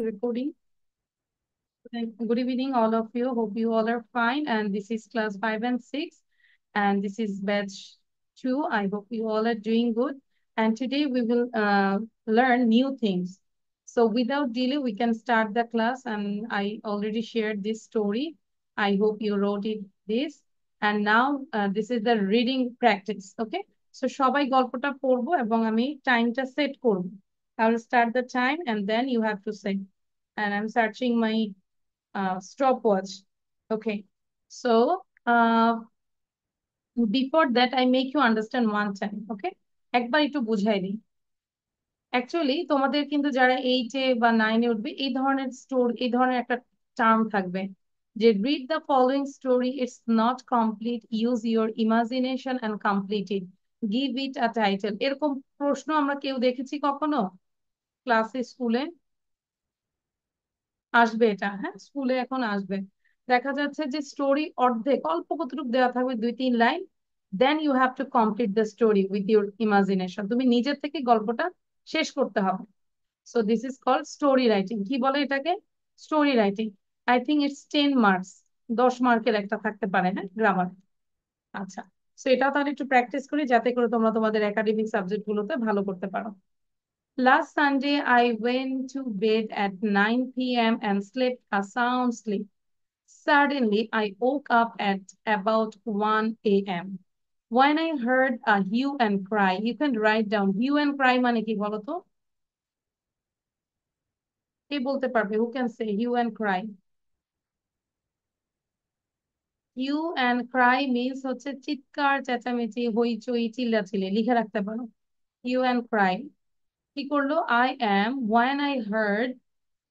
Recording. Good evening, all of you. Hope you all are fine. And this is class 5 and 6. And this is batch 2. I hope you all are doing good. And today we will learn new things. So without delay, we can start the class. And I already shared this story. I hope you wrote it this. And now this is the reading practice. Okay. So সবাই গল্পটা পড়বো এবং আমি টাইমটা set করব। I will start the time and then you have to say. And I'm searching my stopwatch. Okay. So before that, I make you understand one time. Okay. একবার একটু বুঝাই দিই। অ্যাকচুয়ালি তোমাদের কিন্তু যারা 8-এ বা 9-এ উঠবে এই ধরনের একটা টার্ম থাকবে যে read the following story it's not complete use your imagination and complete it give it a title, এরকম প্রশ্ন আমরা কেউ দেখেছি কখনো ক্লাসে স্কুলে? আসবে এটা, হ্যাঁ স্কুলে এখন আসবে। দেখা যাচ্ছে যে স্টোরি অর্ধেক অল্প কতটুকু দেওয়া থাকবে 2-3 line, then you have to complete the story with your imagination. তুমি নিজের থেকে গল্পটা শেষ করতে হবে। So this is called story writing. কি বলে এটাকে? Story writing. I think it's 10 marks, 10 মার্কের একটা থাকতে পারে, হ্যাঁ গ্রামার। আচ্ছা, সো এটাও তাহলে একটু প্র্যাকটিস করি যাতে করে তোমরা তোমাদের একাডেমিক সাবজেক্ট গুলোতে ভালো করতে পারো। Last Sunday, I went to bed at 9 p.m. and slept a sound sleep. Suddenly, I woke up at about 1 a.m. when I heard a hue and cry. You can write down hue and cry মানে কি বলো তো? কে বলতে পারবে? Who can say hue and cry? Hue and cry means হচ্ছে চিৎকার চেঁচামেচি হইচই চিল্লাচিল্লি, লিখে রাখতে পারো hue and cry। কি করলো? I am when I heard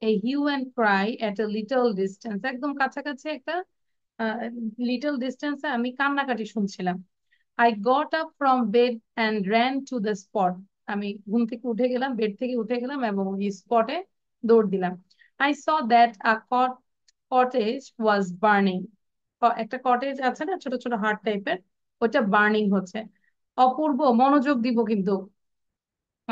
a hue and cry at a little distance, একদম কাছাকাছি একটা লিটল ডিস্টেন্সে আমি কান্নাকাটি শুনছিলাম। I got up from bed and ran to the spot. আমি ঘুম থেকে উঠে গেলাম, বেড থেকে উঠে গেলাম এবং ওই স্পটে দৌড় দিলাম। I saw that a cottage was burning. একটা কটেজ আছে না ছোট ছোট হাট টাইপের, ওটা বার্নিং হচ্ছে। অপূর্ব, মনোযোগ দিব কিন্তু।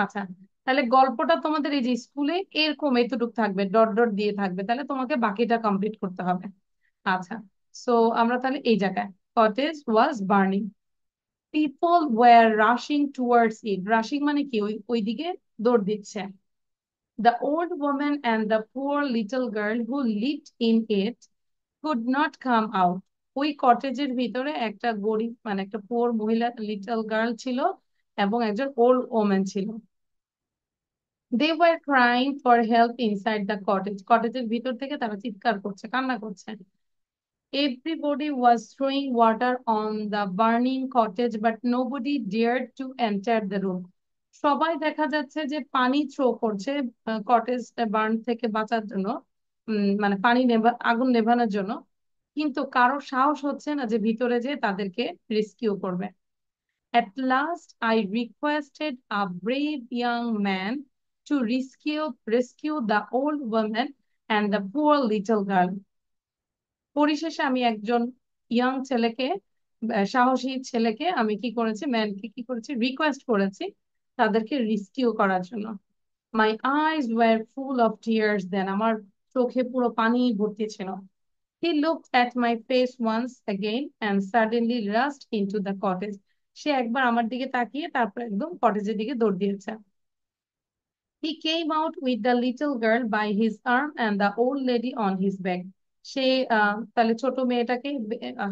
আচ্ছা, তাহলে গল্পটা তোমাদের এই যে স্কুলে এরকম এতটুকু থাকবে, ডট ডট দিয়ে থাকবে, তাহলে তোমাকে বাকিটা কমপ্লিট করতে হবে। আচ্ছা, সো আমরা তাহলে এই জায়গায় cottage was burning, people were rushing towards it. Rushing মানে কি? ওইদিকে দৌড় দিচ্ছে। The old woman and the poor little girl who lived in it could not come out. ওই কটেজের ভিতরে একটা গরিব মানে একটা পুয়ার মহিলা লিটল গার্ল ছিল এবং একজন ওল্ড ওম্যান ছিল। They were crying for help inside the cottage. কটেজের ভিতর থেকে তারা চিৎকার করছে, কান্না করছে। Everybody was throwing water on the burning cottage, but nobody dared to enter the room. সবাই দেখা যাচ্ছে যে পানি থ্রো করছে কটেজ বার্ন থেকে বাঁচার জন্য, মানে আগুন নেভানোর জন্য, কিন্তু কারো সাহস হচ্ছে না যে ভিতরে যে তাদেরকে রেস্কিউ করবে। At last, I requested a brave young man to rescue the old woman and the poor little girl. পরিশেষে আমি একজন ইয়াং ছেলেকে, সাহসী ছেলেকে আমি কি করেছি, ম্যানকে কি করেছি, রিকোয়েস্ট করেছি তাদেরকে রেস্কিউ করার জন্য। My eyes were full of tears then, আমার চোখে পুরো পানি ভর্তি ছিল। He looked at my face once again and suddenly rushed into the cottage. সে একবার আমার দিকে তাকিয়ে তারপর একদম কটেজের দিকে দৌড় দিয়েছে। He came out with the little girl by his arm and the old lady on his back. সে তাহলে ছোট মেয়েটাকে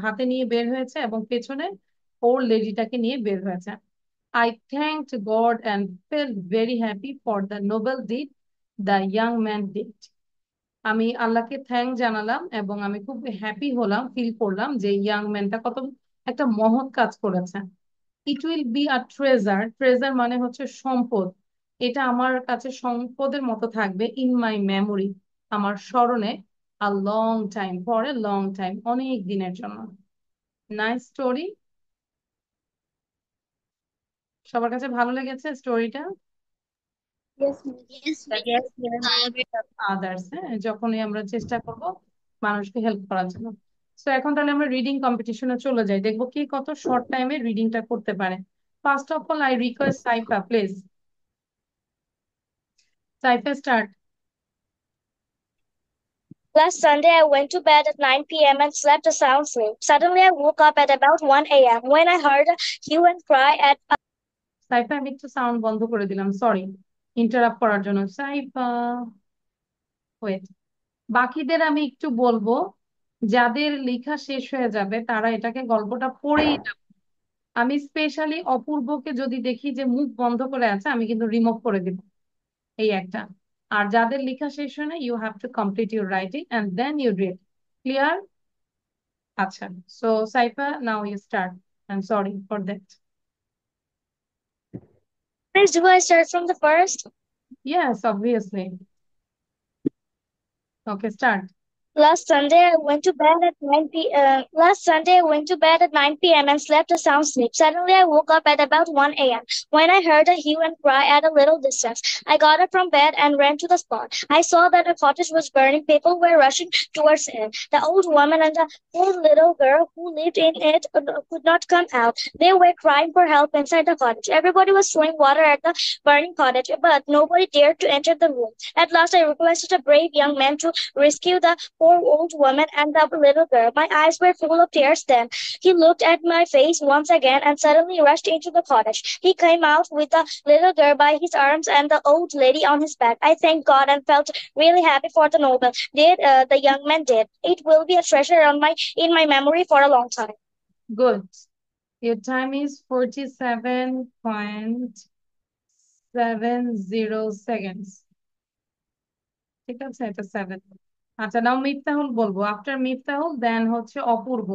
হাতে নিয়ে বের হয়েছে এবং পেছনে ওল্ড লেডিটাকে নিয়ে বের হয়েছে। I thanked God and felt very happy for the noble deed the young man did. আমি আল্লাহকে থ্যাংক জানালাম এবং আমি খুব হ্যাপি হলাম, ফিল করলাম যে ইয়াং ম্যানটা কত একটা মহৎ কাজ করেছে। It will be a treasure, treasure মানে হচ্ছে সম্পদ, এটা আমার কাছে সম্পদের মতো থাকবে, ইন মাই মেমোরি, আমার স্মরণে, a long time, for a long time, অনেক দিনের জন্য। Nice story. সবার কাছে ভালো লেগেছে স্টোরিটা? Yes, miss. Yes, আদার্স, হ্যাঁ যখনই আমরা চেষ্টা করব মানুষকে হেল্প করার জন্য। তো এখন তাহলে আমরা রিডিং কম্পিটিশনে চলে যাই, দেখবো কি কত শর্ট টাইমে রিডিংটা করতে পারে। First of all I request Saifa, please. Saifa start. Last Sunday, I went to bed at 9 p.m. and slept a sound sleep. Suddenly, I woke up at about 1 a.m. when I heard a hue and cry at Saifa, আমি একটু sound বন্ধ করে দিলাম, sorry interrupt করার জন্য। Saifa, wait. বাকিদের আমি একটু বলবো, যাদের লেখা শেষ হয়ে যাবে তারা এটাকে গল্পটা পড়েই যাবে। আমি স্পেশালি অপূর্বকে যদি দেখি যে মুখ বন্ধ করে আছে, আমি কিন্তু রিমুভ করে দিব, এই একটা। আর যাদের লেখা শেষ হয় না, you have to complete your writing and then you read. Clear? আচ্ছা, so Saifa, now you start, I am sorry for that. Please, do I start from the first? Yes, obviously. Okay, start. Last Sunday I went to bed at 9 p.m. and slept a sound sleep. Suddenly I woke up at about 1 a.m. when I heard a hue and cry at a little distance. I got up from bed and ran to the spot. I saw that a cottage was burning. People were rushing towards it. The old woman and the poor little girl who lived in it could not come out. They were crying for help inside the cottage. Everybody was throwing water at the burning cottage, but nobody dared to enter the room. At last I requested a brave young man to rescue the poor old woman and the little girl. My eyes were full of tears then. He looked at my face once again and suddenly rushed into the cottage. He came out with the little girl by his arms and the old lady on his back. I thanked God and felt really happy for the noble did the young man did. It will be a treasure on my in my memory for a long time. Good. Your time is 47.70 seconds. ঠিক আছে, এটা 7। আচ্ছা, নাও মিফতাহুল বলবো। After Miftahul দেন হচ্ছে অপূর্ব।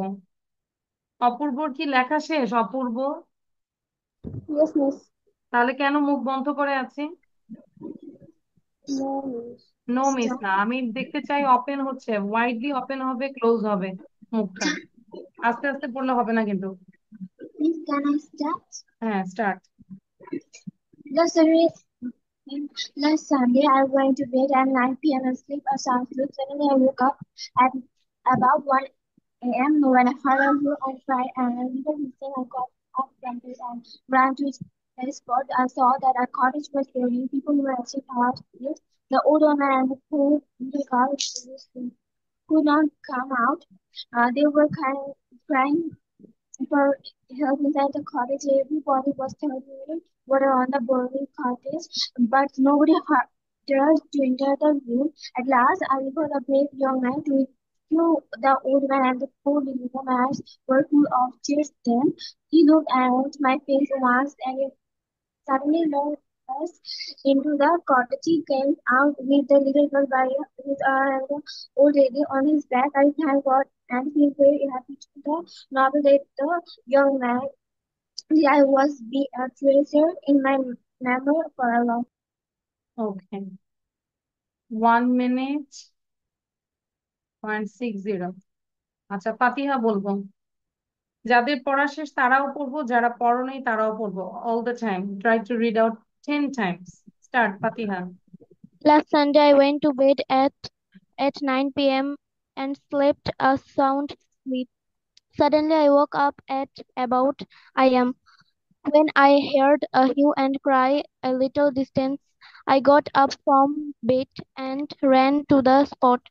অপূর্বর কি লেখা শেষ, অপূর্ব? Yes, miss. তাহলে কেন মুখ বন্ধ করে আছে? No, miss. No miss Stop. না, আমি দেখতে চাই ওপেন হচ্ছে, ওয়াইডলি ওপেন হবে, ক্লোজ হবে মুখটা। আস্তে আস্তে পড়লে হবে না কিন্তু। Please, can I start? হ্যাঁ, start. Last Sunday, last Sunday, I went to bed at 9 p.m. and sleep a sound sleep. Suddenly, I woke up at about 1 a.m. when I heard a hue and cry and a little missing. I got up from bed and ran to the spot. I saw that a cottage was burning. People were rushing out it. The old woman and the poor little girl could not come out. They were crying for help inside the cottage. Everybody was throwing water on the burning cottage, but nobody dared to enter the room. At last, I recalled a brave young man to rescue the old man and the poor little woman. Eyes were full of tears then. He looked at my face once and suddenly launched into the cottage. He came out with the little girl by his arm and the old lady on his back. I thank God and feel very happy to the novel that the young man I was be a treasure in my memory for a long. Okay, 1 minute 0.60। আচ্ছা, ফাতিহা বলবো। যাদের পড়া শেষ তারাও পড়বো, যারা পড়ো নেই তারাও পড়বো। All the time try to read out 10 times। Start, Fatiha. Last Sunday I went to bed at 9 p.m. and slept a sound sleep. Suddenly I woke up at about I.m. when I heard a hue and cry a little distance. I got up from bed and ran to the spot.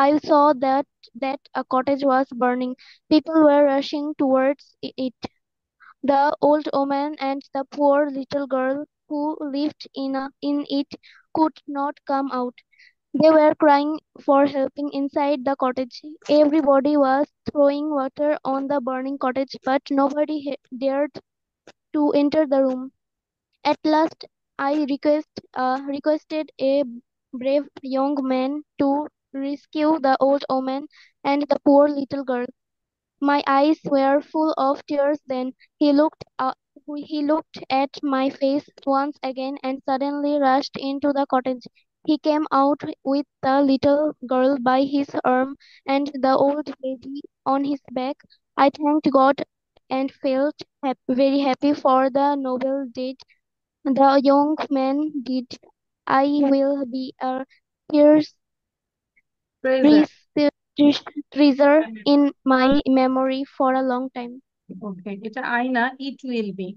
I saw that a cottage was burning. People were rushing towards it. The old woman and the poor little girl who lived in it could not come out. They were crying for helping inside the cottage. Everybody was throwing water on the burning cottage, but nobody dared to enter the room. At last, I requested a brave young man to rescue the old woman and the poor little girl. My eyes were full of tears then. He looked at my face once again and suddenly rushed into the cottage. He came out with the little girl by his arm and the old lady on his back. I thanked God and felt very happy for the noble deed the young man did. I will be a tears present. treasure in my memory for a long time. ওকে, এটা I না, it will be.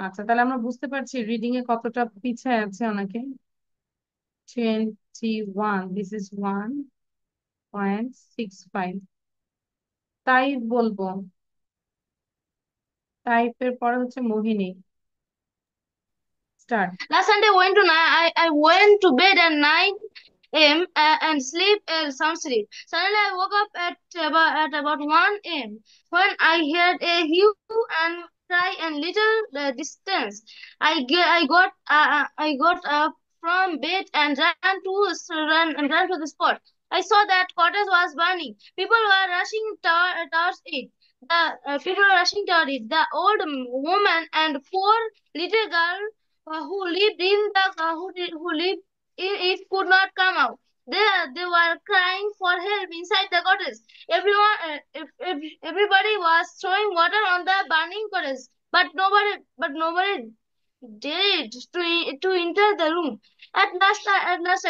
আচ্ছা, তাহলে আমরা বুঝতে পারছি reading a কতটা পিছায় আছে অনেকে। 21, দিস ইজ 1। 0.65। টাইপ বলবো, টাইপের পরে হচ্ছে মোহিনী। Start. Last Sunday I went to bed at 9 a.m. And sleep sound sleep. Suddenly I woke up at about 1 a.m. when I heard a hue and cry and little distance. I got up from bed and ran to the spot. I saw that cottage was burning. People were rushing towards it. The old woman and poor little girl who lived in it could not come out. They were crying for help inside the cottage. Everybody was throwing water on the burning cottage, but nobody dared to enter the room. At last,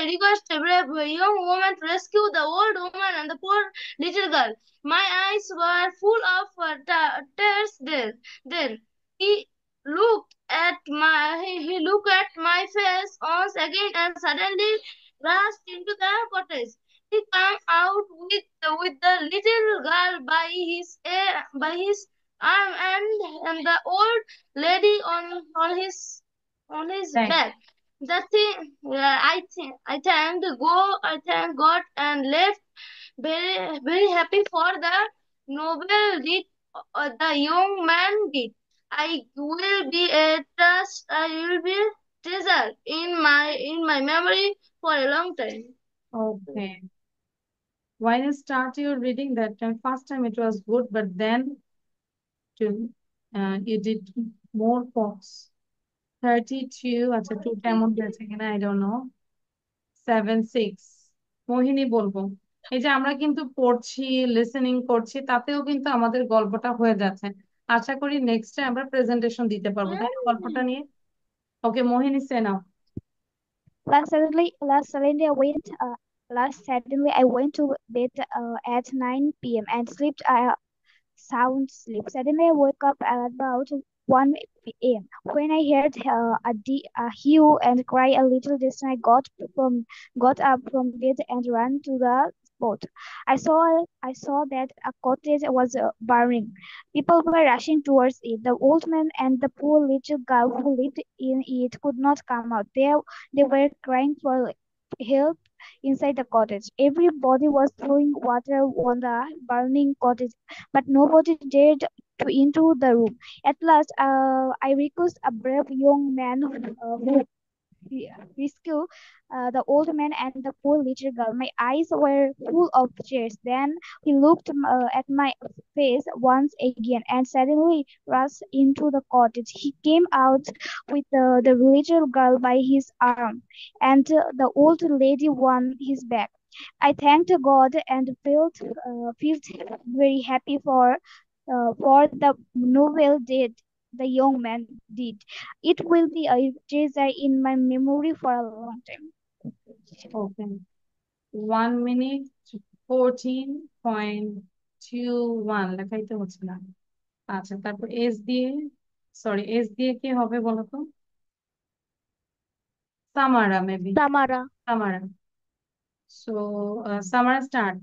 I requested a brave young woman to rescue the old woman and the poor little girl. My eyes were full of tears. Then he he looked at my face once again and suddenly rushed into the cottage. He came out with the little girl by his arm and the old lady on his Thank back. The thing I thank God and left very very happy for the noble deed the young man did. I will be treasured in my memory for a long time. Okay. When you start your reading that time, first time it was good, but then you did more points. 32, আচ্ছা 2 কেমন হয়েছে কিনা I don't know. 7-6। মোহিনী বলবো। এই যে আমরা কিন্তু পড়ছি, লিসেনিং করছি, তাতেও কিন্তু আমাদের গল্পটা হয়ে যাচ্ছে। আশা করি নেক্সটে আমরা প্রেজেন্টেশন দিতে পারবো, তাই না, গল্পটা নিয়ে। ওকে মোহিনী, সে নাও। Last Saturday, I went to bed at 9 p.m. and slept sound sleep. Suddenly, I woke up at about 1 a.m. when I heard a hue and cry a little distance. Got up from bed and ran to the spot. I saw that a cottage was burning. People were rushing towards it. The old man and the poor little girl who lived in it could not come out. They were crying for help inside the cottage. Everybody was throwing water on the burning cottage, but nobody dared to enter the room. At last, I requested a brave young man who rescued the old man and the poor little girl. My eyes were full of tears. Then he looked at my face once again and suddenly rushed into the cottage. He came out with the little girl by his arm and the old lady on his back. I thanked God and felt very happy for the novel deed the young man did. It will be a treasure in my memory for a long time. Okay, 1 minute 14.21 লেখাইতে হচ্ছে না। আচ্ছা, তারপর S দিয়ে কি হবে বলো তো? Samara, maybe Samara. Samara. So Samara, start.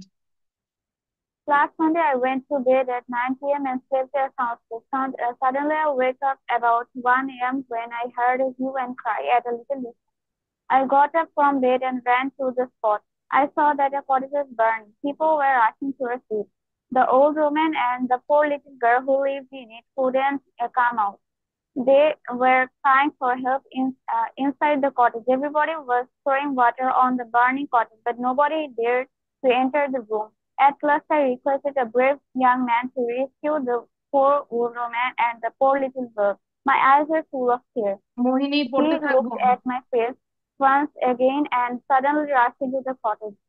Last Monday, I went to bed at 9 p.m. and slept a sound sleep. Suddenly, I woke up about 1 a.m. when I heard a hue and cry at a little distance. I got up from bed and ran to the spot. I saw that a cottage was burning. People were rushing towards it. The old woman and the poor little girl who lived in it couldn't come out. They were crying for help inside the cottage. Everybody was throwing water on the burning cottage, but nobody dared to enter the room. At last, I requested a brave young man to rescue the poor old woman and the poor little girl. My eyes were full of tears. Mohini, He পড়তে থাকবো। looked at my face once again and suddenly rushed into the cottage.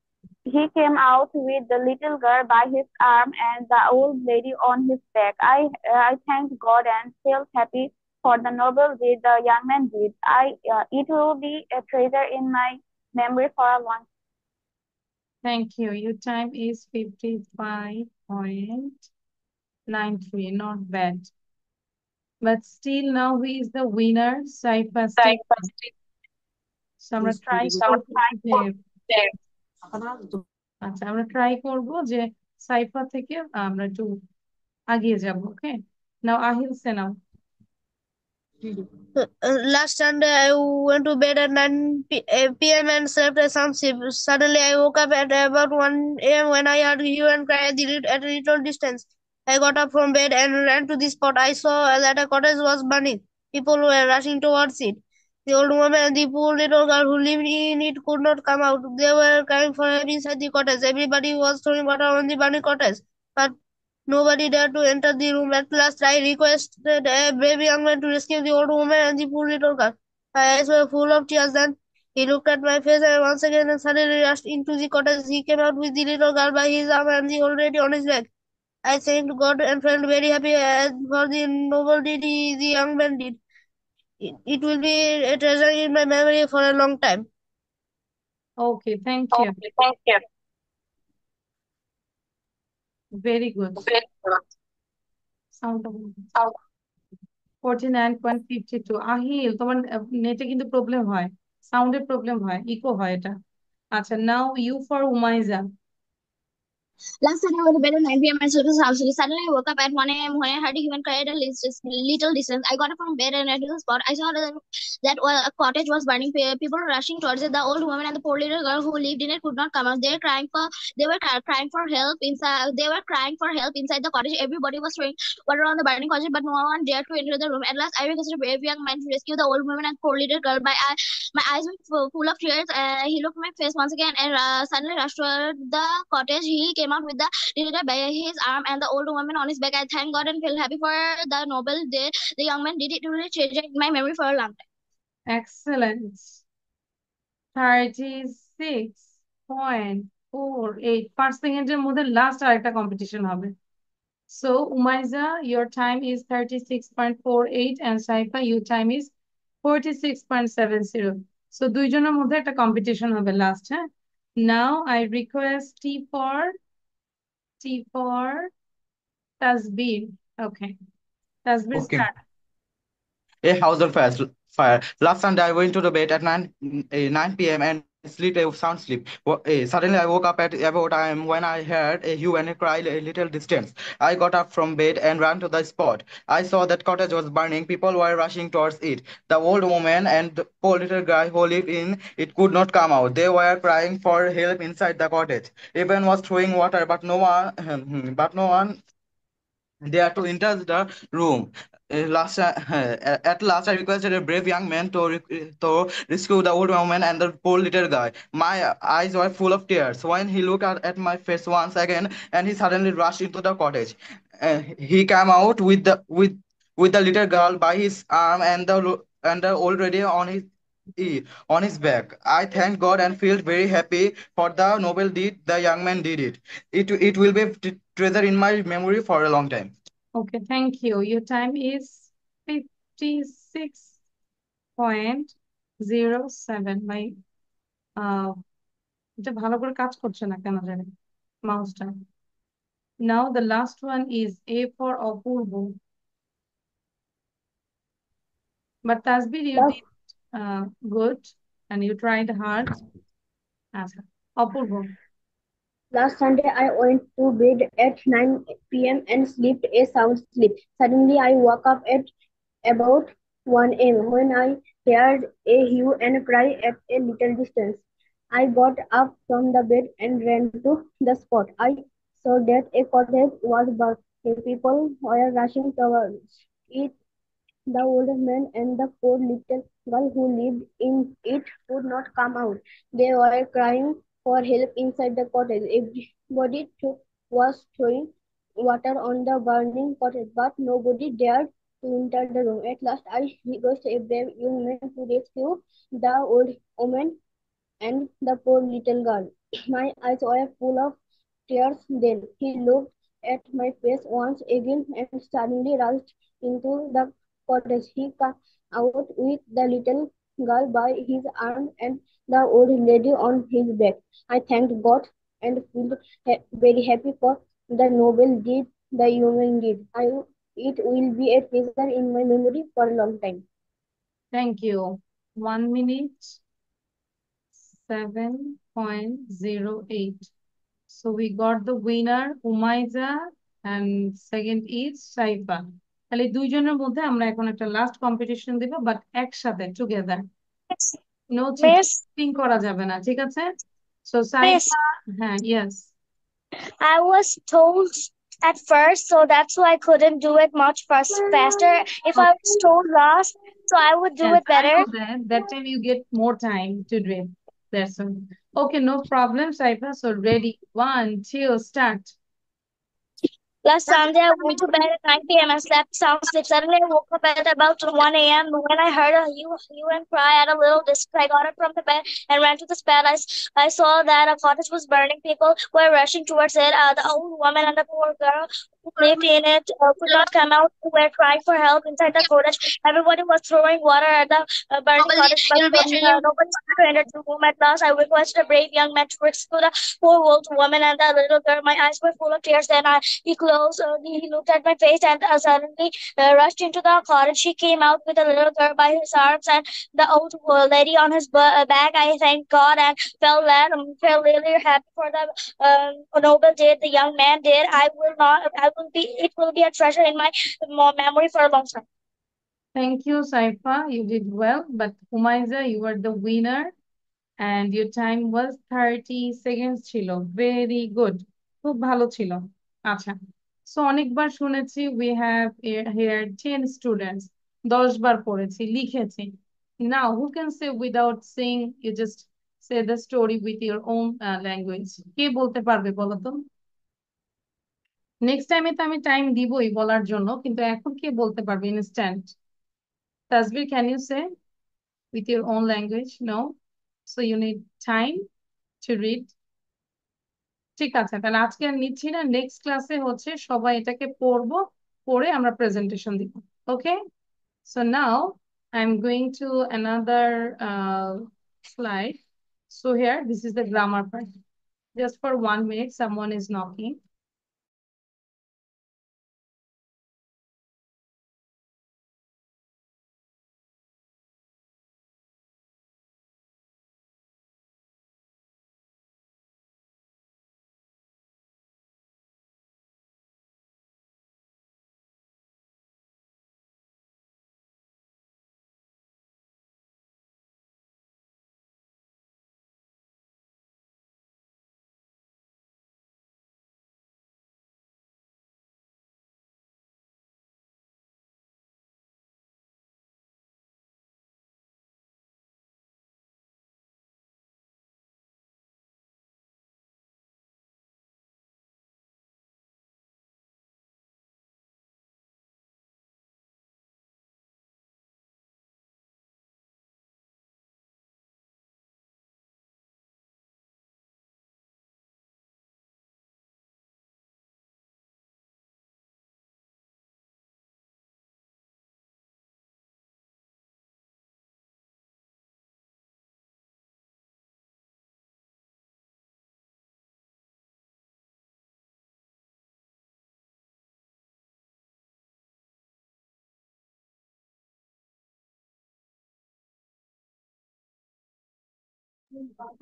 He came out with the little girl by his arm and the old lady on his back. I thanked God and felt happy for the noble deed the young man did. It will be a treasure in my memory for a long time. Thank you. Your time is 55.93. Not bad. But still now who is the winner? Saifa So আমরা try করতেছি যে আচ্ছা, আমরা try করব যে সাইফা থেকে আমরা একটু আগিয়ে যাব। ওকে, নাও আহিল সে নাও। Last Sunday, I went to bed at 9 p.m. and slept at some sleep. Suddenly, I woke up at about 1 a.m. when I heard hue and cry at a little distance. I got up from bed and ran to the spot. I saw that a cottage was burning. People were rushing towards it. The old woman and the poor little girl who lived in it could not come out. They were crying for help inside the cottage. Everybody was throwing water on the burning cottage. But nobody dared to enter the room. At last, I requested a brave young man to rescue the old woman and the poor little girl. My eyes were full of tears. Then he looked at my face and once again and suddenly rushed into the cottage. He came out with the little girl by his arm and the old lady on his back. I thanked God and felt very happy for the noble deed the young man did. It will be a treasure in my memory for a long time. Okay, thank you, very good. Sound 49.52। Ahil, তোমার নেটে কিন্তু problem হয়, সাউন্ডের problem হয়, eco হয় এটা। আচ্ছা, now you for Umaiza. Last night I went to bed at 9 p.m. and slept soundly. Suddenly I woke up at 1 a.m. when I heard a human cry at a little distance. I got up from bed and ran to the spot. I saw that a cottage was burning. People were rushing towards it. The old woman and the poor little girl who lived in it could not come out. They were crying for help inside. They were crying for help inside the cottage. Everybody was throwing water on the burning cottage, but no one dared to enter the room. At last, I requested a brave young man to rescue the old woman and poor little girl. My eyes were full of tears. He looked at my face once again and suddenly rushed toward the cottage. He came out with the little by his arm and the old woman on his back. I thank God and feel happy for the noble day the young man did. It will treasure in my memory for a long time. Excellent, 36.48। 5 সেকেন্ডের মধ্যে last আরেকটা competition হবে। So Umaiza, your time is 36.48 and Saifa, your time is 46.70। So দুইজনের মধ্যে একটা competition হবে last. হ্যাঁ, now I request T for Tasbir. Okay, Tasbir Okay. Start. A house on fire. Last Sunday, I went to the bed at 9 p.m. and sleep a sound sleep. Suddenly, I woke up at about time when I heard a hue and a cry a little distance. I got up from bed and ran to the spot. I saw that cottage was burning. People were rushing towards it. The old woman and the poor little guy who lived in it could not come out. They were crying for help inside the cottage. Everyone was throwing water, but no one there to enter the room. At last, I requested a brave young man to rescue the old woman and the poor little guy. My eyes were full of tears when he looked at my face once again, and he suddenly rushed into the cottage. He came out with the little girl by his arm and the old lady on his back. I thanked God and felt very happy for the noble deed the young man did it. It will be treasure in my memory for a long time. Okay, thank you. Your time is 56.07। ভাই, এটা ভালো করে কাজ করছে না কেন জানি মাউসটা। Now the last one is A for Apurba. But Tasbir, you did good and you tried hard. আচ্ছা, অপূর্ব। Last Sunday, I went to bed at 9 p.m. and slept a sound sleep. Suddenly, I woke up at about 1 a.m. when I heard a hue and cry at a little distance. I got up from the bed and ran to the spot. I saw that a cottage was burning. People were rushing towards it. The old man and the poor little girl who lived in it could not come out. They were crying for help inside the cottage. Was throwing water on the burning cottage, but nobody dared to enter the room. At last, I requested a brave young man to rescue the old woman and the poor little girl. My eyes were full of tears then. He looked at my face once again and suddenly rushed into the cottage. He came out with the little girl by his arm and the old lady on his back. I thanked God and felt very happy for the noble deed the human did. It will be a treasure in my memory for a long time. Thank you. 1 minute 7.08। So we got the winner Umayza and second is Saifa. তাহলে এই দুইজনের মধ্যে আমরা এখন একটা last competition দিব, but একসাথে together, Miss, no Miss, cheating করা যাবে না, ঠিক আছে? সো Miss, সাইফা, হ্যাঁ, yes, I was told at first, so that's why I couldn't do it much faster. If I was told last, so I would do yes, it I better. know that time you get more time to do it. That's all. Okay, no problem, Saifa. So ready, 1, 2, start. Last Sunday, I went to bed at 9 p.m. and slept sound sleep. Suddenly, I woke up at about 1 a.m. When I heard a hue and cry at a little distance, I got up from the bed and ran to the spot. I saw that a cottage was burning. People were rushing towards it. The old woman and the poor girl who lived in it could not come out. They were crying for help inside the cottage. Everybody was throwing water at the burning cottage, but nobody wanted to enter the room. At last, I requested a brave young man to rescue the poor old woman and the little girl. My eyes were full of tears. Then he looked at my face and suddenly rushed into the cottage. She came out with a little girl by his arms and the old lady on his back. I thanked God and felt really happy for the noble deed the young man did. It will be a treasure in my memory for a long time. Thank you, Saifa. You did well, but Umayza, you were the winner and your time was 30 seconds ছিল, very good, খুব ভালো ছিল। আচ্ছা, so অনেকবার শুনেছি we have here 10 students, 10 বার পড়েছি, লিখেছি। Now who can say without saying, you just say the story with your own language? কে বলতে পারবে বলো তো? নেক্সট টাইমে তো আমি টাইম দিবই বলার জন্য, কিন্তু এখন কে বলতে পারবে instant? Tasbir, can you say with your own language? No, so you need time to read. ঠিক আছে, তাহলে আজকে আর নিচ্ছি না, নেক্সট ক্লাসে হচ্ছে সবাই এটাকে পড়বো, পড়ে আমরা প্রেজেন্টেশন দিব। Okay, so now I am going to another slide. So here, this is the grammar part. Just for 1 minute, someone is knocking.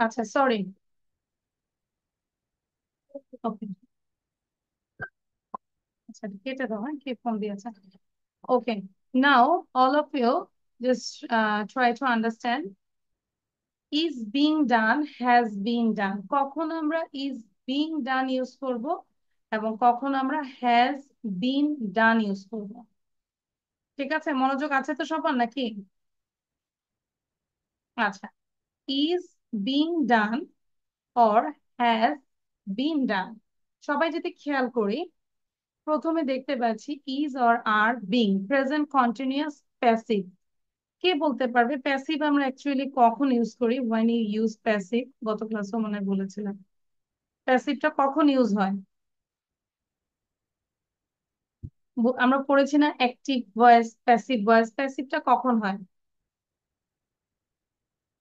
আচ্ছা, সরি, ওকে, আচ্ছা কেটে দাও, হ্যাঁ, কে ফোন দিয়েছে? ওকে, নাও all of you just try to understand is being done, has been done। কখন আমরা is being done use করব এবং কখন আমরা has been done ইউজ করব। ঠিক আছে, মনোযোগ আছে তো সবার নাকি? আচ্ছা, is being done or has been done, সবাই যদি খেয়াল করি, প্রথমে দেখতে পাচ্ছি is or are being, present continuous passive. কে বলতে পারবে প্যাসিভ আমরা অ্যাকচুয়ালি কখন ইউজ করি? when you use passive, গত ক্লাসে মনে হয় বলেছিলাম প্যাসিভটা কখন ইউজ হয়। আমরা পড়েছি না অ্যাক্টিভ ভয়েস, প্যাসিভ ভয়েস, প্যাসিভটা কখন হয়?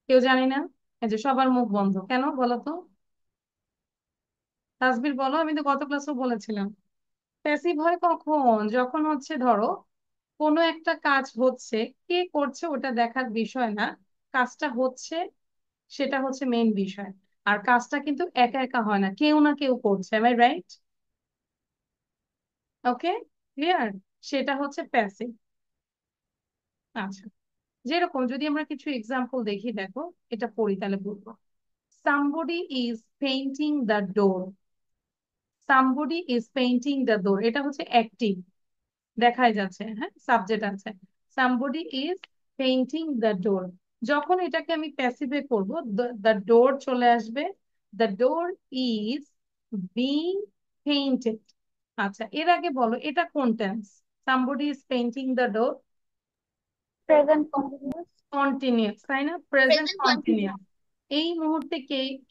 কেউ জানি না? এই যে সবার মুখ বন্ধ কেন বলো তো? তাসবির বলো, আমি তো গত ক্লাসেও বলেছিলাম প্যাসিভ হয় কখন? যখন হচ্ছে ধরো কোনো একটা কাজ হচ্ছে, কে করছে ওটা দেখার বিষয় না, কাজটা হচ্ছে সেটা হচ্ছে মেইন বিষয়। আর কাজটা কিন্তু একা একা হয় না, কেউ না কেউ করছে, am I right? Okay, clear? সেটা হচ্ছে প্যাসিভ। আচ্ছা, যেরকম যদি আমরা কিছু এক্সাম্পল দেখি, দেখো এটা পড়ি তাহলে বলবো। somebody is painting the door, somebody is painting the door, এটা হচ্ছে অ্যাক্টিভ, দেখাই যাচ্ছে, হ্যাঁ, সাবজেক্ট আছে। somebody is painting the door, যখন এটাকে আমি প্যাসিভে করব, the door চলে আসবে, the door is being painted। আচ্ছা, এর আগে বলো এটা কোন tense? somebody is painting the door Present continuous. Continuous, তাই না? Present Present continuous. কন্টিনিউয়াস। এই মুহূর্তে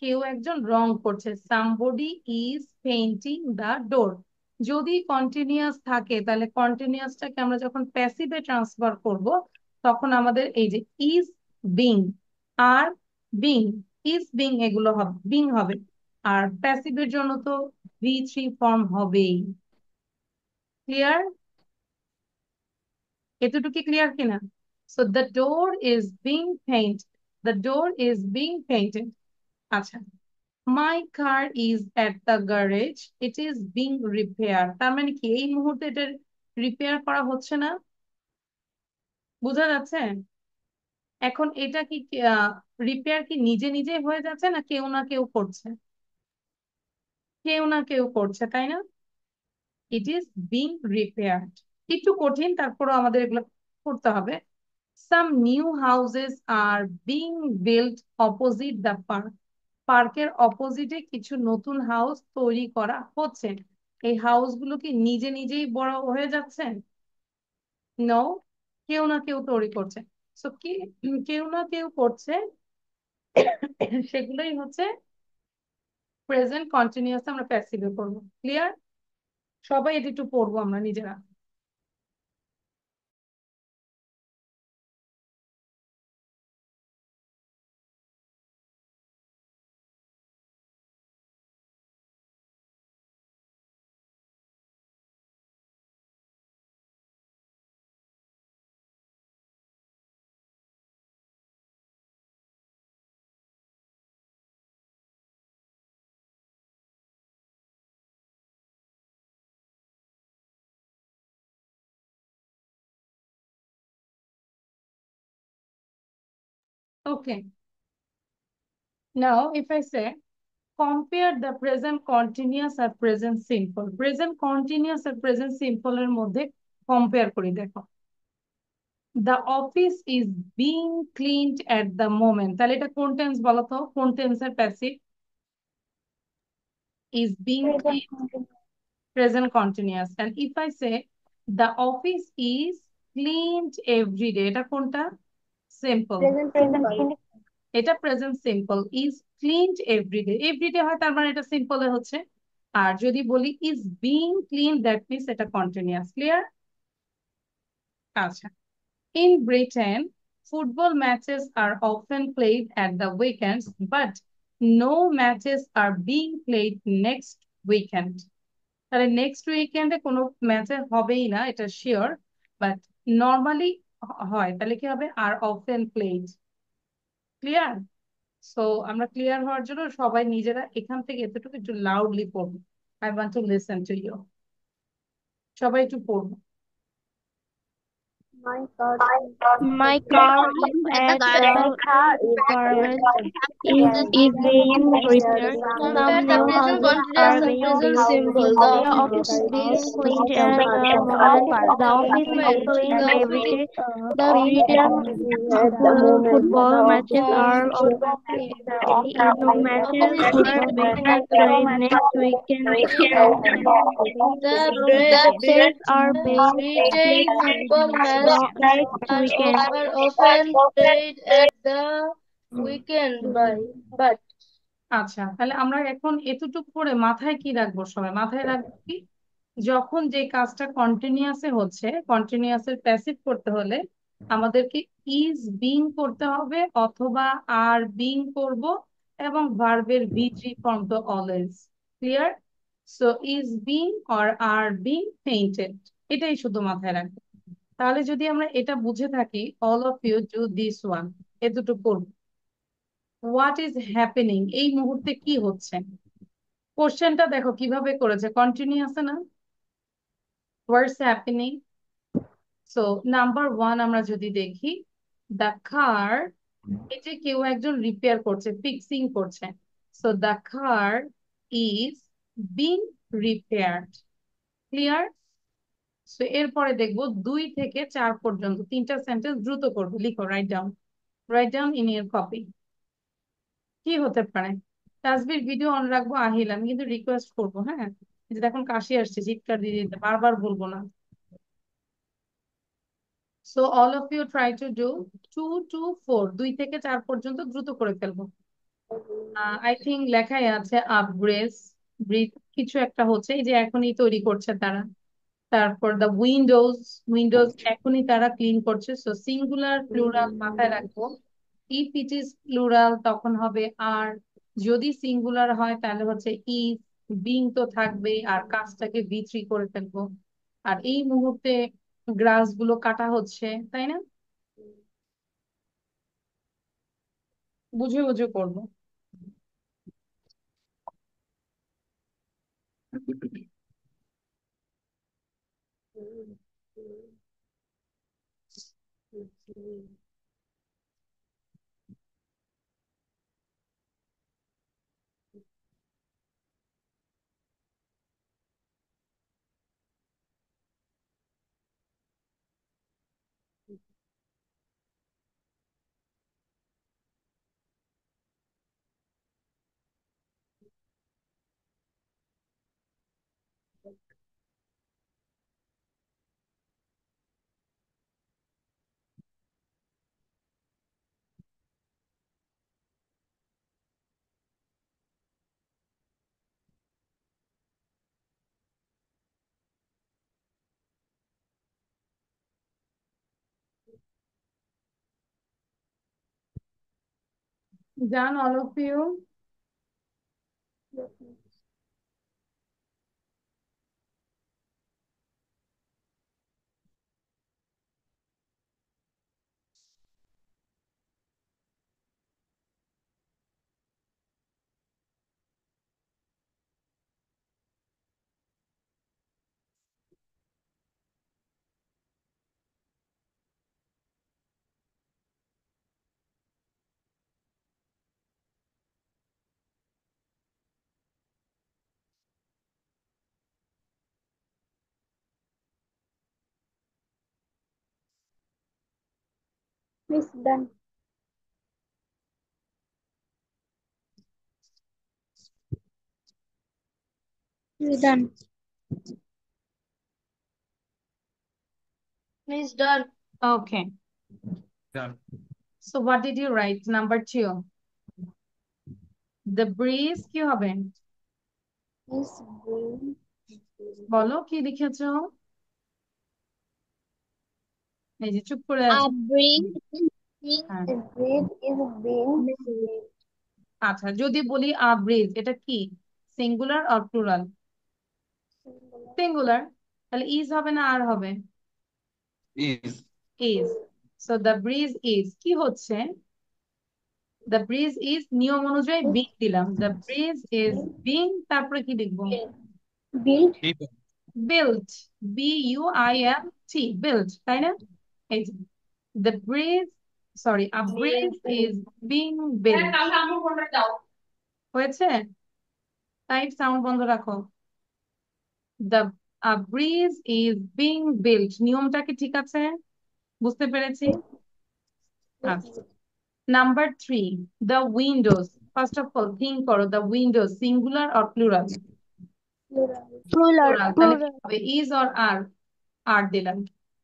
কেউ একজন রং করছে, somebody is painting the door। যদি কন্টিনিউয়াস থাকে তাহলে কন্টিনিউয়াসটাকে আমরা যখন প্যাসিভে ট্রান্সফার করব, তখন আমাদের এই যে is being are being, is being এগুলো হবে, বিং হবে। আর প্যাসিভের জন্য তো V3 ফর্ম হবেই। ক্লিয়ার? এতটুকু ক্লিয়ার কিনা? So the door is being paint, the door is being painted. আচ্ছা, my car is at the garage, it is being repair. তার মানে কি এই মুহূর্তে এটা রিপেয়ার করা হচ্ছে না? বোঝা যাচ্ছে? এখন এটা কি রিপেয়ার কি নিজে নিজে হয়ে যাচ্ছে, না কেউ না কেউ করছে? কেউ না কেউ করছে, তাই না? ইট ইজ বিং রিপেয়ার্ড। একটু কঠিন, তারপরও আমাদের এগুলো করতে হবে। Some new houses are being built opposite the park. পার্কের অপোজিটে কিছু নতুন হাউস তৈরি করা হচ্ছে। এই হাউস গুলো কি নিজে নিজেই বড় হয়ে যাচ্ছে? নো, কেউ না কেউ তৈরি করছে। সো কি কেউ না কেউ করছে, সেগুলোই হচ্ছে প্রেজেন্ট কন্টিনিউয়াস, আমরা প্যাসিভে করবো। ক্লিয়ার? সবাই এটা একটু পড়বো আমরা নিজেরা। Okay, now if I say compare the present continuous R present simple, present continuous R present simple এর মধ্যে compare করি, দেখো। The office is being cleaned at the moment, তাহলে এটা কোন টেন্স বলো তো? কোন টেন্সের passive? is being Present cleaned, continuous. present continuous। and if I say the office is cleaned every day, এটা কোনটা? simple। Present simple. এটা present simple. Is cleaned everyday, everyday হয় তার মানে এটা সিম্পলে হচ্ছে। আর যদি বলি is being clean, that means এটা কন্টিনিউয়াস। ক্লিয়ার? আচ্ছা, in Britain football matches are often played at the weekends, but no matches are being played next weekend। তাহলে নেক্সট উইকেন্ডে কোনো ম্যাচে হবেই না, এটা শিওর, বাট নর্মালি হয়। তাহলে কি হবে? Are often played. Clear? So আমরা ক্লিয়ার হওয়ার জন্য সবাই নিজেরা এখান থেকে এতটুকু একটু লাউডলি পড়বো। I want to listen to you. সবাই একটু পড়বো। My car My car is At the at garage. the garage, is being repaired. Compare Some the new present houses continuous are and being present built. simple. The office is being cleaned at the moment. The office is cleaned every day. The Britain football matches are often played. No matches are being played next weekend. The Matches are being Britain played football match next weekend. are often played at the weekend but আচ্ছা, তাহলে আমরা এখন এতটুকু করে মাথায় কি রাখবো? সবাই মাথায় রাখবো কি, যখন যে কাজটা কন্টিনিউয়াসে হচ্ছে, কন্টিনিউয়াসের প্যাসিভ করতে হলে আমাদেরকে ইজ বিং করতে হবে, অথবা আর বিং করব, এবং ভার্বের V3 ফর্ম তো always. Clear? So is being or are being painted, এটাই শুধু মাথায় রাখবো। তাহলে যদি আমরা এটা বুঝে থাকি, all of you do this one, এতটুকু করবো। হোয়াট ইজ হ্যাপেনিং, এই মুহূর্তে কি হচ্ছে। কোশ্চেনটা দেখো কিভাবে করেছে, কন্টিনিউ আছে না, what's happening. So number one আমরা যদি দেখি, দ্য কার, এই যে কেউ একজন রিপেয়ার করছে, ফিক্সিং করছে। So the car is being repaired. Clear. So এরপরে দেখবো 2 থেকে 4 পর্যন্ত 3টা সেন্টেন্স দ্রুত করবো, লিখো, write down in your copy. কি হতে পারে। তাসবির ভিডিও অন রাখবো, আহিল আমি কিন্তু রিকোয়েস্ট করবো, হ্যাঁ, এই যে দেখুন কাশি আসছে, চিৎকার দিয়ে দিতে, বারবার বলবো না। So all of you try to do 2 to 4, 2 থেকে 4 পর্যন্ত দ্রুত করে ফেলবো। আই থিঙ্ক লেখাই আছে আপগ্রেস, ব্রিথ, কিছু একটা হচ্ছে, এই যে এখনই তৈরি করছে তারা। তারপর দা উইন্ডোজ, উইন্ডোজ এখনই তারা ক্লিন করছে। সো সিঙ্গুলার প্লুরাল মাথায় রাখবো। ইফ ইট ইজ প্লুরাল তখন হবে আর, যদি সিঙ্গুলার হয় তাহলে হচ্ছে ইজ, বিং তো থাকবে, আর কাজটাকে V3 করে ফেলবো। আর এই মুহূর্তে গ্রাস গুলো কাটা হচ্ছে, তাই না, বুঝে বুঝে করবো। Done, all of you? Miss done. Miss done. Miss done. Okay. Done. So what did you write? Number 2. The breeze কি হবে? Miss green. বলো কি লিখেছো? এই যে চুপ করে A আছো। breeze is being হ্যাঁ, a breeze is being আচ্ছা যদি বলি আ ব্রিজ, এটা কি, সিঙ্গুলার অর প্লুরাল? সিঙ্গুলার। তাহলে ইজ হবে না আর হবে? Is. Is. So the bridge is কি হচ্ছে, দ্য ব্রিজ ইজ নিয়ম অনুযায়ী বিং দিলাম, দ্য ব্রিজ ইজ বিং, তারপরে কি লিখবো, built. People. Built, BUILT, built, তাই না। এই যে the breeze, sorry, a breeze is being built, হয়েছে। তাই সাউন্ড বন্ধ রাখো। the a breeze is being built, নিয়মটা কি ঠিক আছে, বুঝতে পেরেছি। আচ্ছা, number 3, the windows, first of all think করো, the windows singular or plural? Plural, plural. তাহলে কি plural. হবে, ইজ অর আর? আর দিলাম।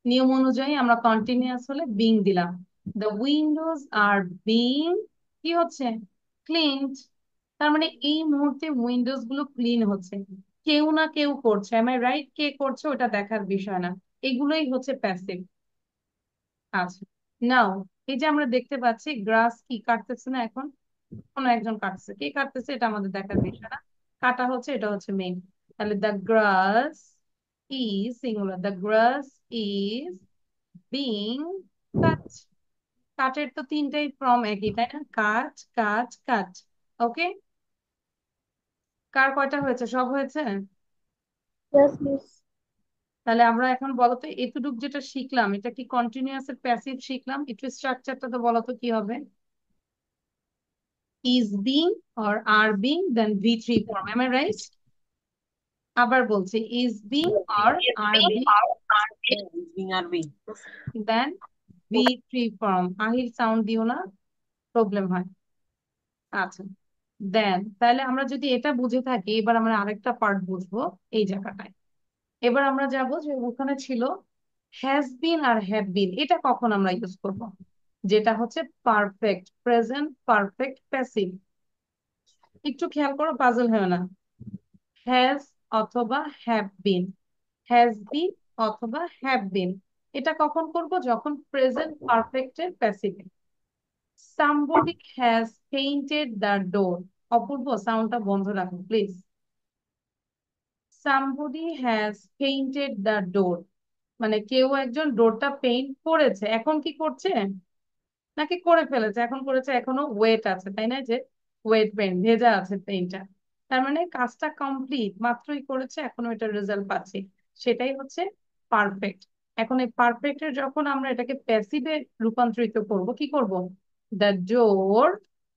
নিয়ম অনুযায়ী আমরা কন্টিনিউয়াস হলে বিং দিলাম। দ্য উইন্ডোজ আর বিং কি হচ্ছে, ক্লিনড। তার মানে এই মুহূর্তে উইন্ডোজ গুলো ক্লিন হচ্ছে, কেউ না কেউ করছে, এম আই রাইট, কে করছে ওটা দেখার বিষয় না, এগুলোই হচ্ছে প্যাসিভ। আচ্ছা, নাও এই যে আমরা দেখতে পাচ্ছি গ্রাস কি কাটতেছে না, এখন কোনো একজন কাটছে, কে কাটতেছে এটা আমাদের দেখার বিষয় না, কাটা হচ্ছে, এটা হচ্ছে মেইন। তাহলে the grass is singular, the grass is being cut. কাটের তো তিনটাই ফর্ম একই, তাই না? কাট, কাট, কাট। ওকে, কার কয়টা হয়েছে? সব হয়েছে? Yes, miss. তাহলে আমরা এখন বলতো এতটুক যেটা শিখলাম এটা কি কন্টিনিউয়াস এর প্যাসিভ শিখলাম? একটু স্ট্রাকচারটা তো বলতো কি হবে? Is being or are being then V3 form, am I right? আবার বলছি, is being or are being then V3 form. Ahir sound দিও না, প্রবলেম হয়। আচ্ছা, দেন তাহলে আমরা যদি এটা বুঝে থাকি, এবার আমরা আরেকটা পার্ট বুঝবো এই জায়গাটায়। এবার আমরা যাবো যে ওখানে ছিল has been R have been, এটা কখন আমরা ইউজ করব? যেটা হচ্ছে পারফেক্ট প্রেজেন্ট পারফেক্ট প্যাসিভ। একটু খেয়াল করো, পাজল হয় না। হ্যাজ অথবা হ্যাভ বিন, হ্যাজ বিন অথবা হ্যাভ বিন, এটা কখন করব? যখন প্রেজেন্ট পারফেক্টের passive. somebody has painted the door। Apurba, সাউন্ডটা বন্ধ রাখো please. somebody has painted the door, মানে কেউ একজন ডোরটা পেইন্ট করেছে। এখন কি করছে? নাকি করে ফেলেছে? এখন করেছে, এখনো ওয়েট আছে, তাই না? যে ওয়েট পেইন্ট, ভেজা আছে পেইন্টটা, তার মানে কাজটা কমপ্লিট, মাত্রই করেছে, এখনো এটার রেজাল্ট পাচ্ছি। সেটাই হচ্ছে পারফেক্ট। এখন এই পারফেক্টের যখন আমরা এটাকে প্যাসিভে রূপান্তরিত করব, কি করব? দ্য ডোর,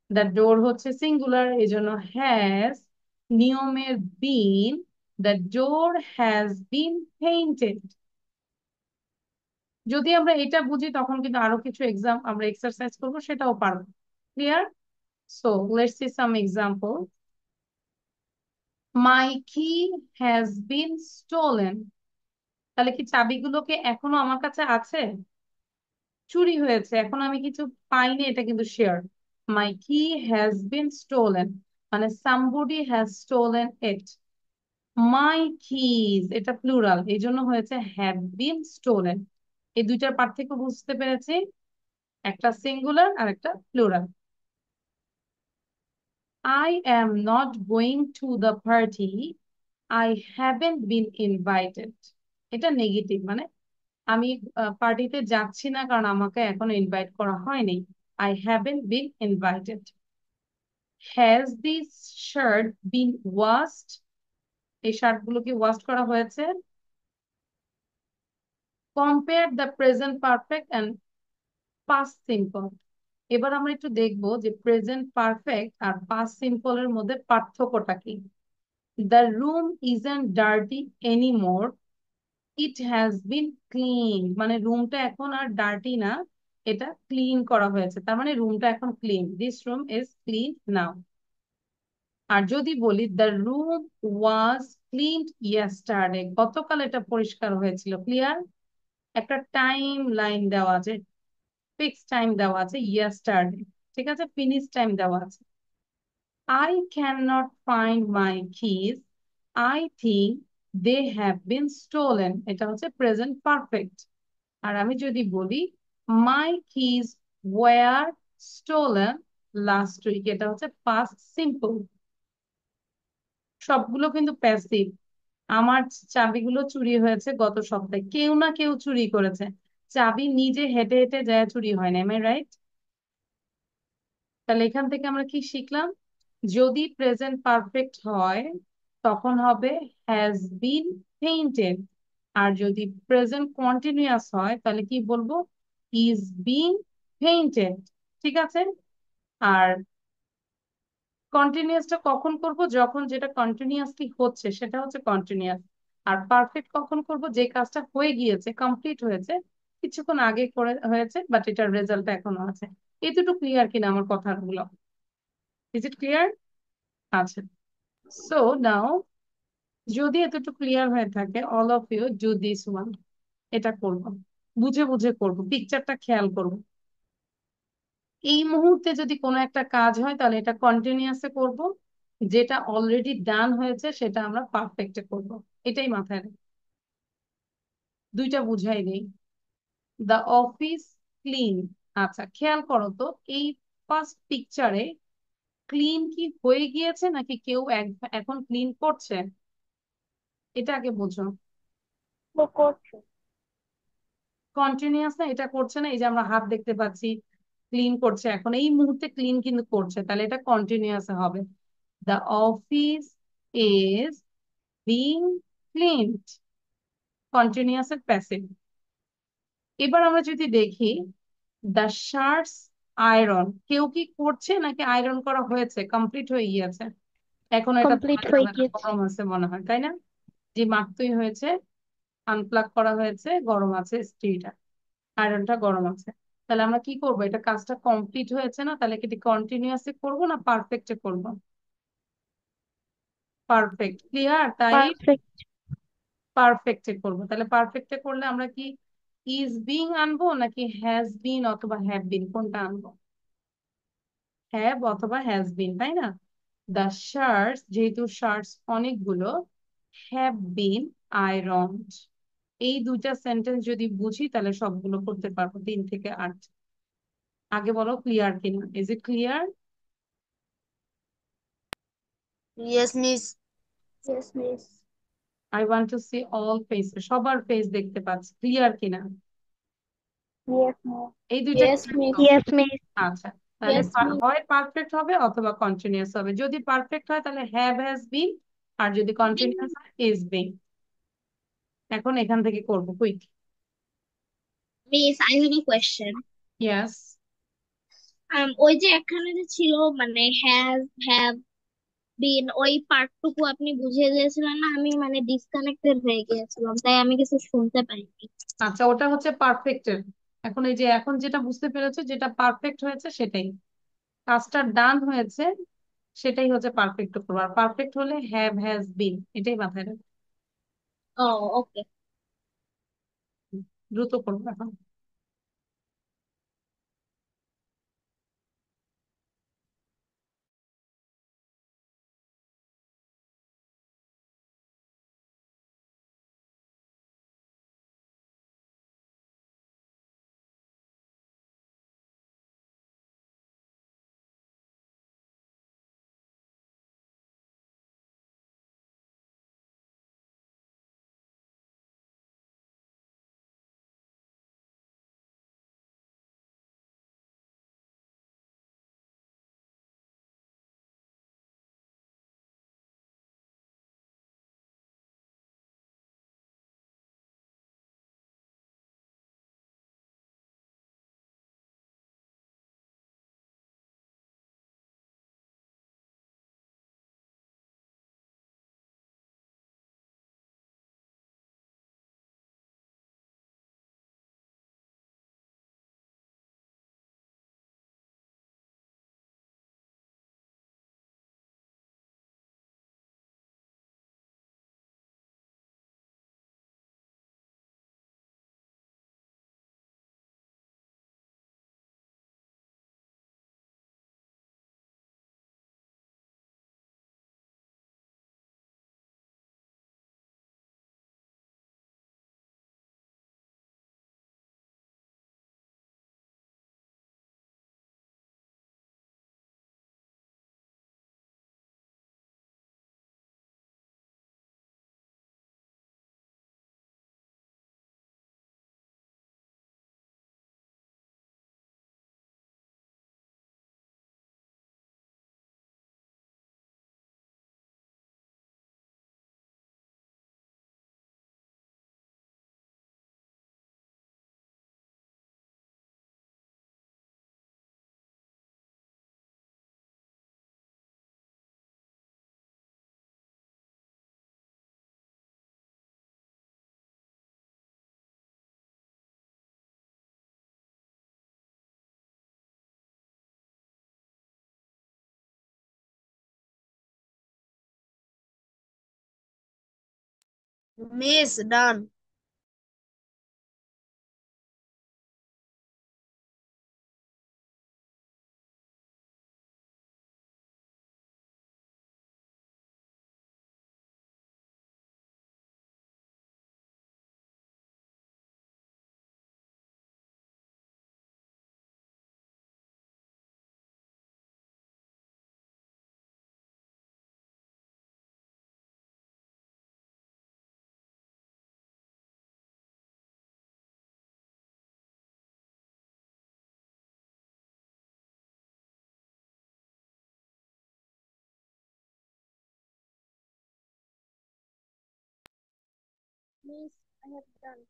দ্য ডোর হচ্ছে সিঙ্গুলার, এই জন্য হ্যাজ, নিয়মের been, the door has been painted. যদি আমরা এটা বুঝি তখন কিন্তু আরো কিছু এক্সাম আমরা এক্সারসাইজ করবো, সেটাও পারবো। Clear? So let's see some example. My key has been stolen. তাহলে কি চাবিগুলোকে এখনো আমার কাছে আছে? চুরি হয়েছে, এখন আমি কিছু পাইনি, এটা কিন্তু share. My key has been stolen মানে somebody has stolen it. My keys, এটা প্লুরাল, এই জন্য হয়েছে হ্যাভ বিন স্টোলেন। এই দুইটার পার্থক্য বুঝতে পেরেছি, একটা সিঙ্গুলার আর একটা plural. I am not going to the party. I haven't been invited. এটা নেগেটিভ, মানে আমি পার্টিতে যাচ্ছি না কারণ আমাকে এখনো ইনভাইট করা হয়নি। I haven't been invited. Has this shirt been washed? এই শার্ট গুলো কি ওয়াশ করা হয়েছে? Compare the present perfect and past simple. এবার আমরা একটু দেখবো যে প্রেজেন্ট পারফেক্ট আর পাস্ট সিম্পলের মধ্যে পার্থক্যটা কি। The room isn't dirty anymore. It has been cleaned, মানে রুমটা এখন আর ডার্টি না, এটা ক্লিন করা হয়েছে, তার মানে রুমটা এখন clean. This room is clean now. আর যদি বলি the room was cleaned yesterday, গতকাল এটা পরিষ্কার হয়েছিল। ক্লিয়ার? একটা টাইম লাইন দেওয়া আছে, ফিক্স টাইম দেওয়া আছে yesterday, ঠিক আছে? ফিনিশ টাইম দেওয়া আছে। I cannot find my keys. I think they have been stolen. এটা হচ্ছে প্রেজেন্ট পারফেক্ট। আর আমি যদি বলি my keys were stolen last week, এটা হচ্ছে past simple। সবগুলো কিন্তু প্যাসিভ। আমার চাবিগুলো চুরি হয়েছে গত সপ্তাহে, কেউ না কেউ চুরি করেছে। চাবি নিজে হেঁটে হেঁটে যায় চুরি হয় না, এম আই রাইট? তাহলে এখান থেকে আমরা কি শিখলাম? যদি প্রেজেন্ট পারফেক্ট হয় তখন হবে হ্যাজ বিন পেইন্টেড, আর যদি প্রেজেন্ট কন্টিনিউয়াস হয় তাহলে কি বলবো? Is being painted. ঠিক আছে? আর কন্টিনিউয়াসটা কখন করব? যখন যেটা কন্টিনিউয়াসলি হচ্ছে সেটা হচ্ছে কন্টিনিউয়াস। আর পারফেক্ট কখন করব? যে কাজটা হয়ে গিয়েছে, কমপ্লিট হয়েছে, কিছুক্ষণ আগে করে হয়েছে, বাট এটার রেজাল্ট এখনো আছে। এতটুকু ক্লিয়ার কিনা আমার কথাগুলো? Is it clear? আচ্ছা, সো নাও যদি এতটুকু ক্লিয়ার হয়ে থাকে, all of you do this one. এটা করব, বুঝে বুঝে করব, পিকচারটা খেয়াল করব। এই মুহূর্তে যদি কোনো একটা কাজ হয় তাহলে এটা কন্টিনিউয়াসে করব, যেটা অলরেডি ডান হয়েছে সেটা আমরা পারফেক্টে করব। এটাই মাথায় রাখি। দুইটা বুঝাই নেই। The office clean. আচ্ছা, খেয়াল করো তো, এই ফার্স্ট পিকচারে ক্লিন কি হয়ে গিয়েছে নাকি কেউ এখন ক্লিন করছে? এটা আগে বোঝো। করছে। কন্টিনিউয়াস না, এটা করছে না। এই যে আমরা হাত দেখতে পাচ্ছি, ক্লিন করছে, এখন এই মুহূর্তে ক্লিন কিন্তু করছে, তাহলে এটা কন্টিনিউয়াস হবে। The office is being cleaned, continuous এর প্যাসিভ। এবার আমরা যদি দেখি দ্য শার্টস আয়রন, কেউ কি করছে নাকি আয়রন করা হয়েছে, কমপ্লিট হয়ে গিয়েছে? এখন এটা কমপ্লিট হয়ে গিয়েছে। গরম আছে মনে হয়, তাই না? যে মাত্রই হয়েছে, আনপ্লাগ করা হয়েছে, গরম আছে স্ত্রীটা, আয়রনটা গরম আছে। তাহলে আমরা কি করব, এটা কাজটা কমপ্লিট হয়েছে না, তাহলে কি কন্টিনিউয়াসলি করব না পারফেক্টে করব? Perfect, clear? তাই পারফেক্ট। পারফেক্টে করব। তাহলে পারফেক্টে করলে আমরা কি ইজ বিং আনবো নাকি হ্যাজ বিন অথবা হ্যাভ বিন, কোনটা আনবো? হ্যাভ অথবা হ্যাজ বিন, তাই না? দ্য শার্টস, যেহেতু শার্টস অনেকগুলো, হ্যাভ বিন আয়রনড। এই দুইটা সেন্টেন্স যদি বুঝি তাহলে সবগুলো করতে পারবো, 3 থেকে 8। আগে বলো ক্লিয়ার কিনা, is it clear? Yes, miss. Yes, miss. I want to see all face, সবার ফেস দেখতে পাচ্ছি, ক্লিয়ার কিনা? Yes, miss. এই দুইটা Yes, clear miss. তো? Yes miss. আচ্ছা, তাহলে Yes, miss. হয় পারফেক্ট হবে অথবা কন্টিনিউয়াস হবে। যদি পারফেক্ট হয় তাহলে হ্যাভ হ্যাজ বিন, আর যদি কন্টিনিউয়াস হয় ইজ বিন। এখন এখান থেকে করবো quick. Miss, I have a question. Yes. ওই যে এখানে যে ছিল মানে হ্যাভ বিন, ওই পার্টটুকু আপনি বুঝিয়ে দিয়েছিলেন না, আমি মানে ডিসকানেক্টেড হয়ে গিয়েছিলাম, তাই আমি কিছু শুনতে পাইনি। আচ্ছা, ওটা হচ্ছে পারফেক্টের। এখন এই যে এখন যেটা বুঝতে পেরেছো, যেটা পারফেক্ট হয়েছে সেটাই, কাজটা ডান হয়েছে, সেটাই হচ্ছে পারফেক্ট করবো। আর পারফেক্ট হলে হ্যাভ হ্যাজ বিন, এটাই মাথায় রাখবে। ও, ওকে। দ্রুত করবো এখন। Miss, done. Miss, I have done.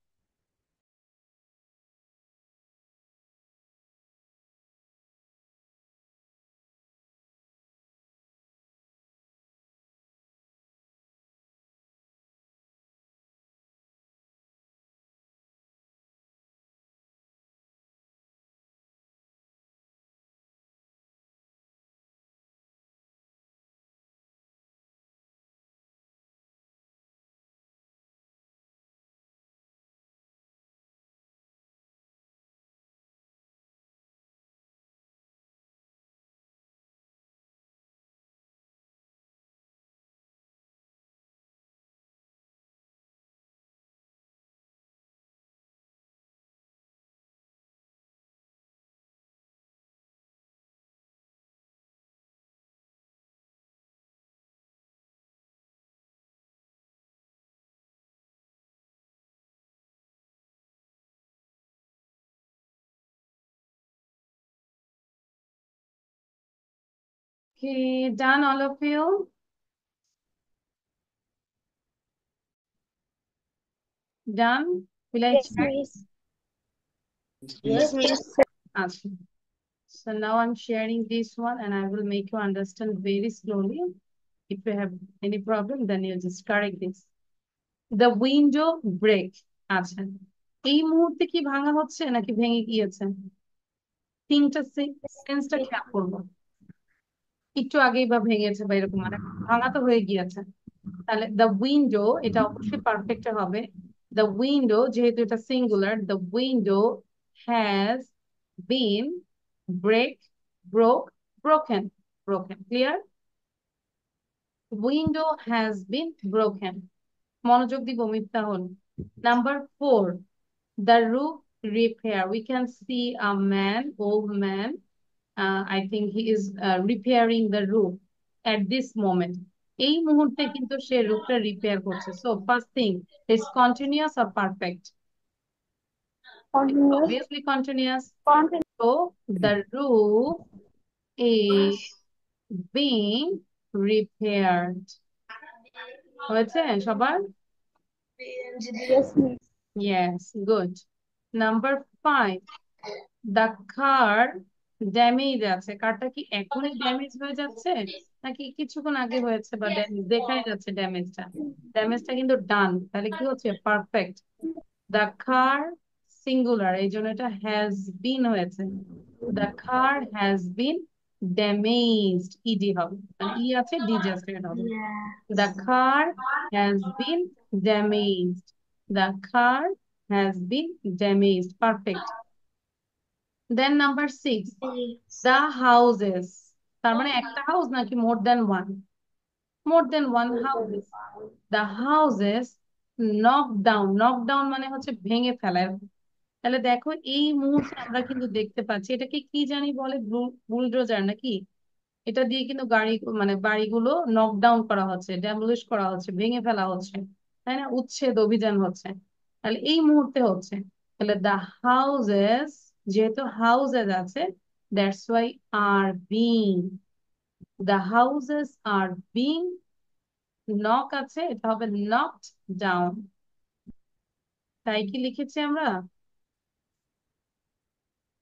Okay, done all of you? Done? Will I Yes, check? Miss. Yes, Miss. Acha. So now I'm sharing this one and I will make you understand very slowly. If you have any problem, then you just correct this. The window break. আচ্ছা, এই মুহূর্তে কি ভাঙা হচ্ছে নাকি ভেঙে গিয়েছে? তিনটা সেন্সটা খেয়াল করবো। একটু আগেই বা ভেঙেছে বা এরকম, মানে ভাঙা তো হয়ে গিয়েছে। তাহলে দ্য উইন্ডো, এটা অবশ্যই পারফেক্ট হবে। দ্য উইন্ডো, যেহেতু এটা singular, the window has been break, broke, broken, broken. Clear? Window has been broken. মনোযোগ দিব মিথ্যা হল। Number 4, the roof repair. We can see a man, old man. I think he is repairing the roof at this moment. এই মুহূর্তে কিন্তু সে রুফটা repair করছে। So first thing is continuous or perfect? Continuous. Obviously continuous. Continuous. So the roof is being repaired. হয়েছে সবার? Yes, Miss. Yes, good. Number 5, the car damage আছে। কারটা কি এখনই damage হয়ে যাচ্ছে নাকি কিছুক্ষণ আগে হয়েছে, বা দেখাই যাচ্ছে ড্যামেজটা? ড্যামেজটা কিন্তু ডান, তাহলে কি হচ্ছে? পারফেক্ট। দ্য কার সিঙ্গুলার, এই জন্য এটা হ্যাজ বিন হয়েছে। The car has been damaged, ED হবে, মানে ই আছে, ডিজাস্টেড হবে। The car has been damaged, the car has been damaged, perfect. Then number 6, the houses, তার মানে একটা হাউস নাকি more than one? More than one houses. The houses knocked down, knock down মানে হচ্ছে ভেঙে ফেলা। তাহলে দেখো এই মুহূর্তে আমরা কিন্তু দেখতে পাচ্ছি, এটাকে কি জানি বলে, বুলডোজার নাকি? এটা দিয়ে কিন্তু গাড়ি, মানে বাড়িগুলো নকডাউন করা হচ্ছে, ডেমোলিশ করা হচ্ছে, ভেঙে ফেলা হচ্ছে, তাই না? উচ্ছেদ অভিযান হচ্ছে। তাহলে এই মুহূর্তে হচ্ছে। তাহলে দ্য হাউজেস, যেহেতু হাউজেস আছে, that's why are being, the houses are being, knock আছে, এটা হবে নকড ডাউন। তাই কি লিখেছি আমরা?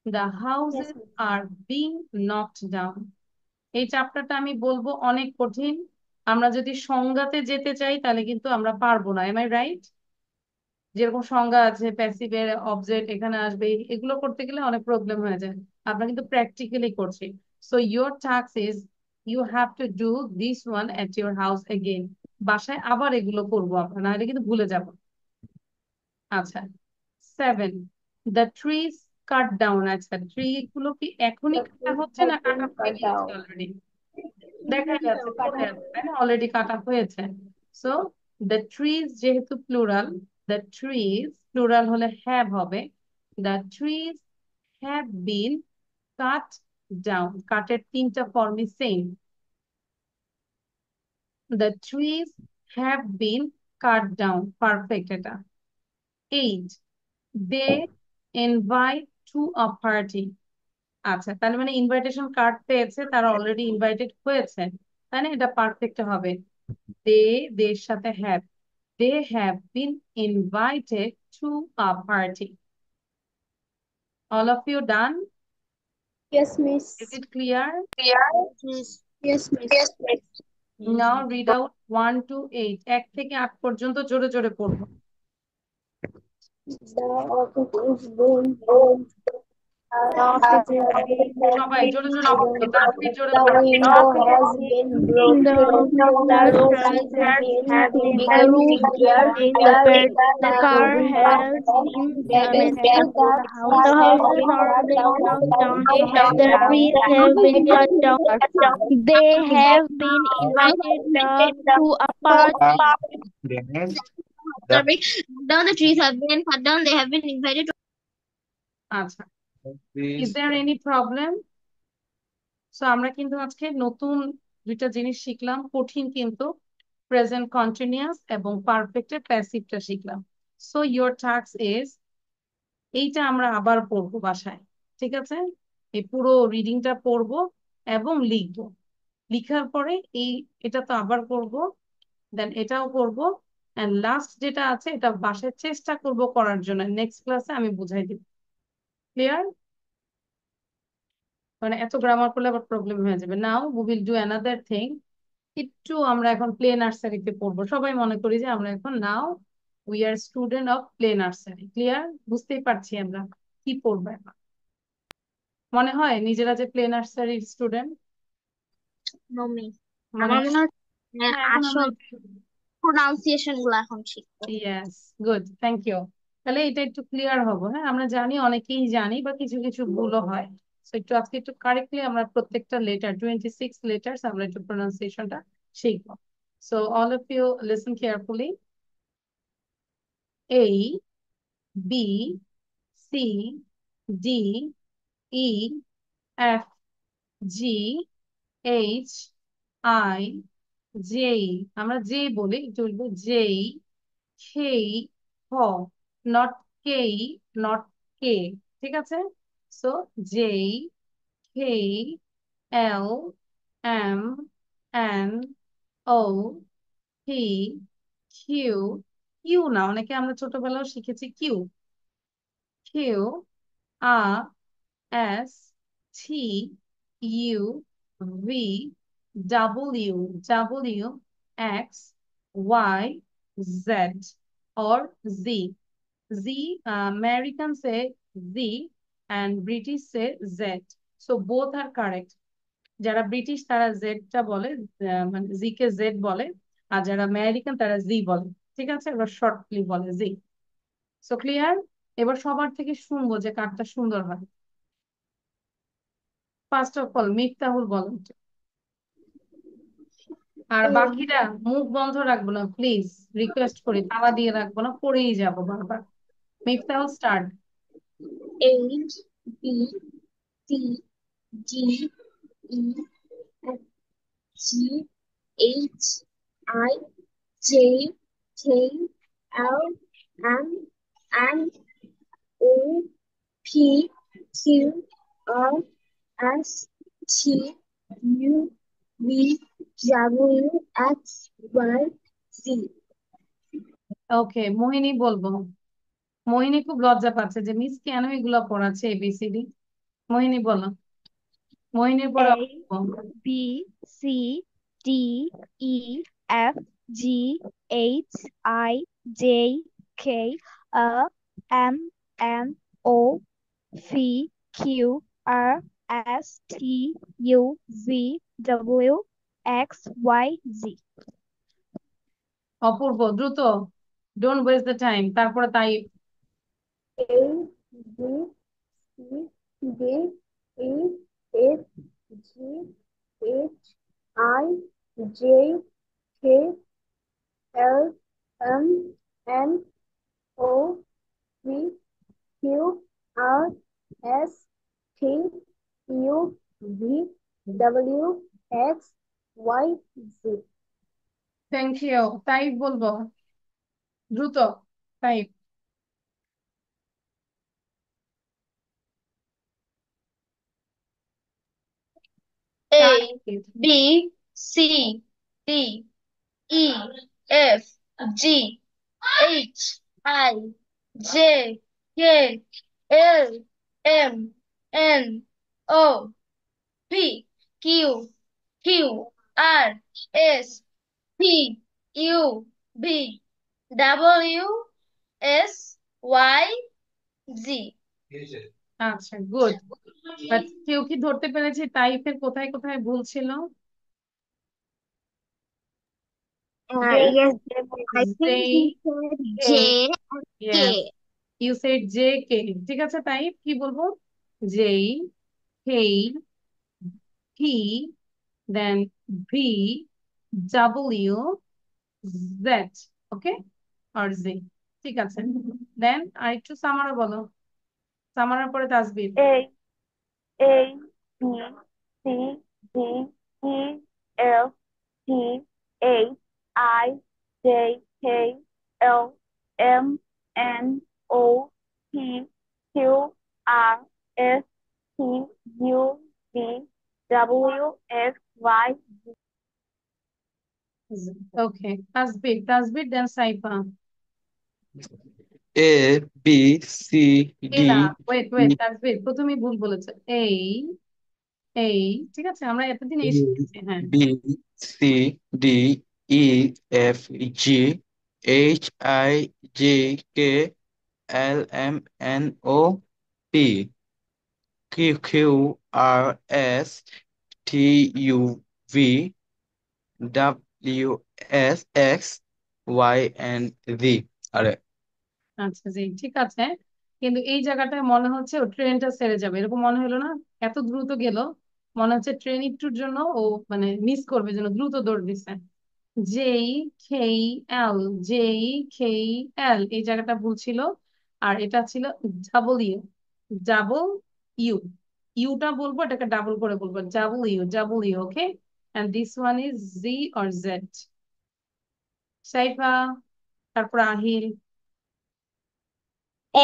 The houses are being knocked down. এই চ্যাপ্টারটা আমি বলবো অনেক কঠিন। আমরা যদি সংজ্ঞাতে যেতে চাই তাহলে কিন্তু আমরা পারবো না। Am I right? যেরকম সংজ্ঞা আছে, প্যাসিভের অবজেক্ট এখানে আসবে, এগুলো করতে গেলে অনেক প্রবলেম হয়ে যায়। আমরা কিন্তু প্র্যাকটিক্যালি করছি। So your task is, you have to do this one at your house again. বাসায় আবার এগুলো করবো আমরা, নাহলে কিন্তু ভুলে যাব। আচ্ছা, 7, দ্য ট্রিজ কাট ডাউন। আচ্ছা, ট্রি গুলো কি এখনই কাটা হচ্ছে না কাটা হয়ে গিয়েছে অলরেডি? দেখা যাচ্ছে পড়ে আছে, তাই না? অলরেডি কাটা হয়েছে। সো দ্য ট্রিজ যেহেতু প্লুরাল, দ্য ট্রিজ প্লুরাল হলে হ্যাভ হবে। The trees have been cut down. কাটের তিনটা ফর্মই same. The trees have been cut down, perfect এটা। 8, they invite to a party. আচ্ছা, তাহলে মানে ইনভাইটেশন কার্ড পেয়েছে, তারা অলরেডি ইনভাইটেড হয়েছে, তাই না? এটা পারফেক্ট হবে। দে, দের সাথে have, They have been invited to a party. All of you done? Yes, Miss. Is it clear? Yes. Yes, Miss. Yes, yes. Now read out 1 to 8. 1 থেকে 8 পর্যন্ত জোরে জোরে পড়বো। The office is being full. সবাই জোরে জোরে পড়বো, তাড়াতাড়ি জোরে The পড়বো। window has been broken. The roof has been repaired. The car has been mended. The house has been knocked down. The trees have been cut down. They have been invited to a party. Next, Now the trees have been cut down. They have been invited to. আচ্ছা, is please. there any problem? So আমরা কিন্তু আজকে নতুন দুইটা জিনিস শিখলাম, কঠিন কিন্তু প্রেজেন্ট কন্টিনিউয়াস এবং পারফেক্টের প্যাসিভটা শিখলাম। সো ইয়োর টাস্ক ইজ, এইটা আমরা আবার পড়বো বাসায়, ঠিক আছে? এই পুরো রিডিংটা পড়বো এবং লিখবো। লিখার পরে এটা তো আবার করবো, দেন এটাও করবো, এন্ড লাস্ট যেটা আছে এটা বাসায় চেষ্টা করব করার জন্য। নেক্সট ক্লাসে আমি বুঝাই দিব। ক্লিয়ার? মানে এত গ্রামার করলে আবার প্রবলেম হয়ে যাবে। Now we will do another thing. একটু আমরা এখন প্লে নার্সারিতে পড়বো। সবাই মনে করি যে আমরা এখন now we are student of play nursery. Clear? বুঝতেই পারছি আমরা কি পড়বো এখন। মনে হয় নিজেরা যে প্লে নার্সারির স্টুডেন্ট? No, me. মানে আমার মনে হয় হ্যাঁ, এখন আমরা আসল প্রোনাউন্সিয়েশন গুলো এখন শিখবো। Yes, good, thank you. তাহলে এটা একটু ক্লিয়ার হবো। হ্যাঁ, আমরা জানি, অনেকেই জানি, বা কিছু কিছু ভুলও হয়। তো একটু আজকে একটু কারেক্টলি আমরা প্রত্যেকটা লেটার 26 লেটার্স আমরা একটু প্রোনাউন্সিয়েশনটা শিখবো। So all of you listen carefully. A, B, C, D, E, F, G, H, I, J। আমরা জে বলি, একটু বলবো জে, K, হ, নট কে, নট কে, ঠিক আছে? So J, K, L, M, N, O, P, Q. Q না, অনেকে আমরা ছোটবেলাও শিখেছি Q. Q, R, S, T, U, V, W, W, X, Y, Z और Z। Z, American say Z and British say Z. So both are correct. যারা British তারা জেডটা বলে, মানে জি কে জেড বলে, আর যারা আমেরিকান তারা জি বলে, ঠিক আছে? এবার শর্টলি বলে জি। So clear? এবার সবার থেকে শুনবো যে কারটা সুন্দর হয়। ফার্স্ট অফ অল মিফতাহুল বলেন তো। আর বাকিরা মুখ বন্ধ রাখবো না প্লিজ, রিকোয়েস্ট করি, তালা দিয়ে রাখবো না, পড়েই যাবো বারবার। Miftahul start. A, B, C, D, E, F, G, H, I, J, K, L, M, N, O, P, Q, R, S, T, U, V, W, X, Y, Z. ওকে, মোহিনী বলবো। মোহিনী খুব লজ্জা পাচ্ছে যে মিস কেন এগুলো পড়াচ্ছে এবিসিডি। মোহিনী বলো। মোহিনীর পরে A, B, C, D, E, F, G, H, I, J, K, L, M, N, O, P, Q, R, S, T, U, V, W, X, Y, Z. অপূর্ব, দ্রুত, ডোন্ট ওয়েস্ট দ্য টাইম। তারপরে তাই A, B, C, D, E, F, G, H, I, J, K, L, M, N, O, P, Q, R, S, T, U, V, W, X, Y, Z. Thank you. তাই বলবো, দ্রুত তাই। A, B, C, D, E, F, G, H I J K L M N O P Q R S T U V W S Y Z. আচ্ছা, good. But কেউ কি ধরতে পেরেছে টাইপের কোথায় কোথায় ভুল ছিল? Yes, I think he J said K, J K. yes, you said J K, ঠিক আছে। টাইপ কি বলবো? J K P, then V W Z, ওকে, আর Z, ঠিক আছে। দেন আর একটু সামারা বলো, সামারার পরে Tasbir. A B C D E F G H I J K L M N O P Q R S T U V W X Y. Okay, Tasbir, Tasbir, then Saifa. A B C A D না, wait E wait, Tasbir প্রথমেই ভুল বলেছে। এই এই ঠিক আছে, আমরা এতদিন এই শিখেছি, হ্যাঁ। B C D E F G H I J K L M N O P Q Q R S T U V W S X Y and Z আরে আচ্ছা জি, ঠিক আছে। কিন্তু এই জায়গাটায় মনে হচ্ছে ও ট্রেনটা ছেড়ে যাবে, এরকম মনে হলো না? এত দ্রুত গেল, মনে হচ্ছে ট্রেন একটুর জন্য ও মানে মিস করবে, জন্য দ্রুত দৌড় দিছে। জেই খেই এল, জেই খেই এল, এই জায়গাটা ভুল ছিল। আর এটা ছিল ডাবল ইউ, ডাবল ইউ, ইউটা বলবো, এটাকে ডাবল করে বলবো, double U, double U, okay. And this one is G or Z. Saifa, তারপর Ahil.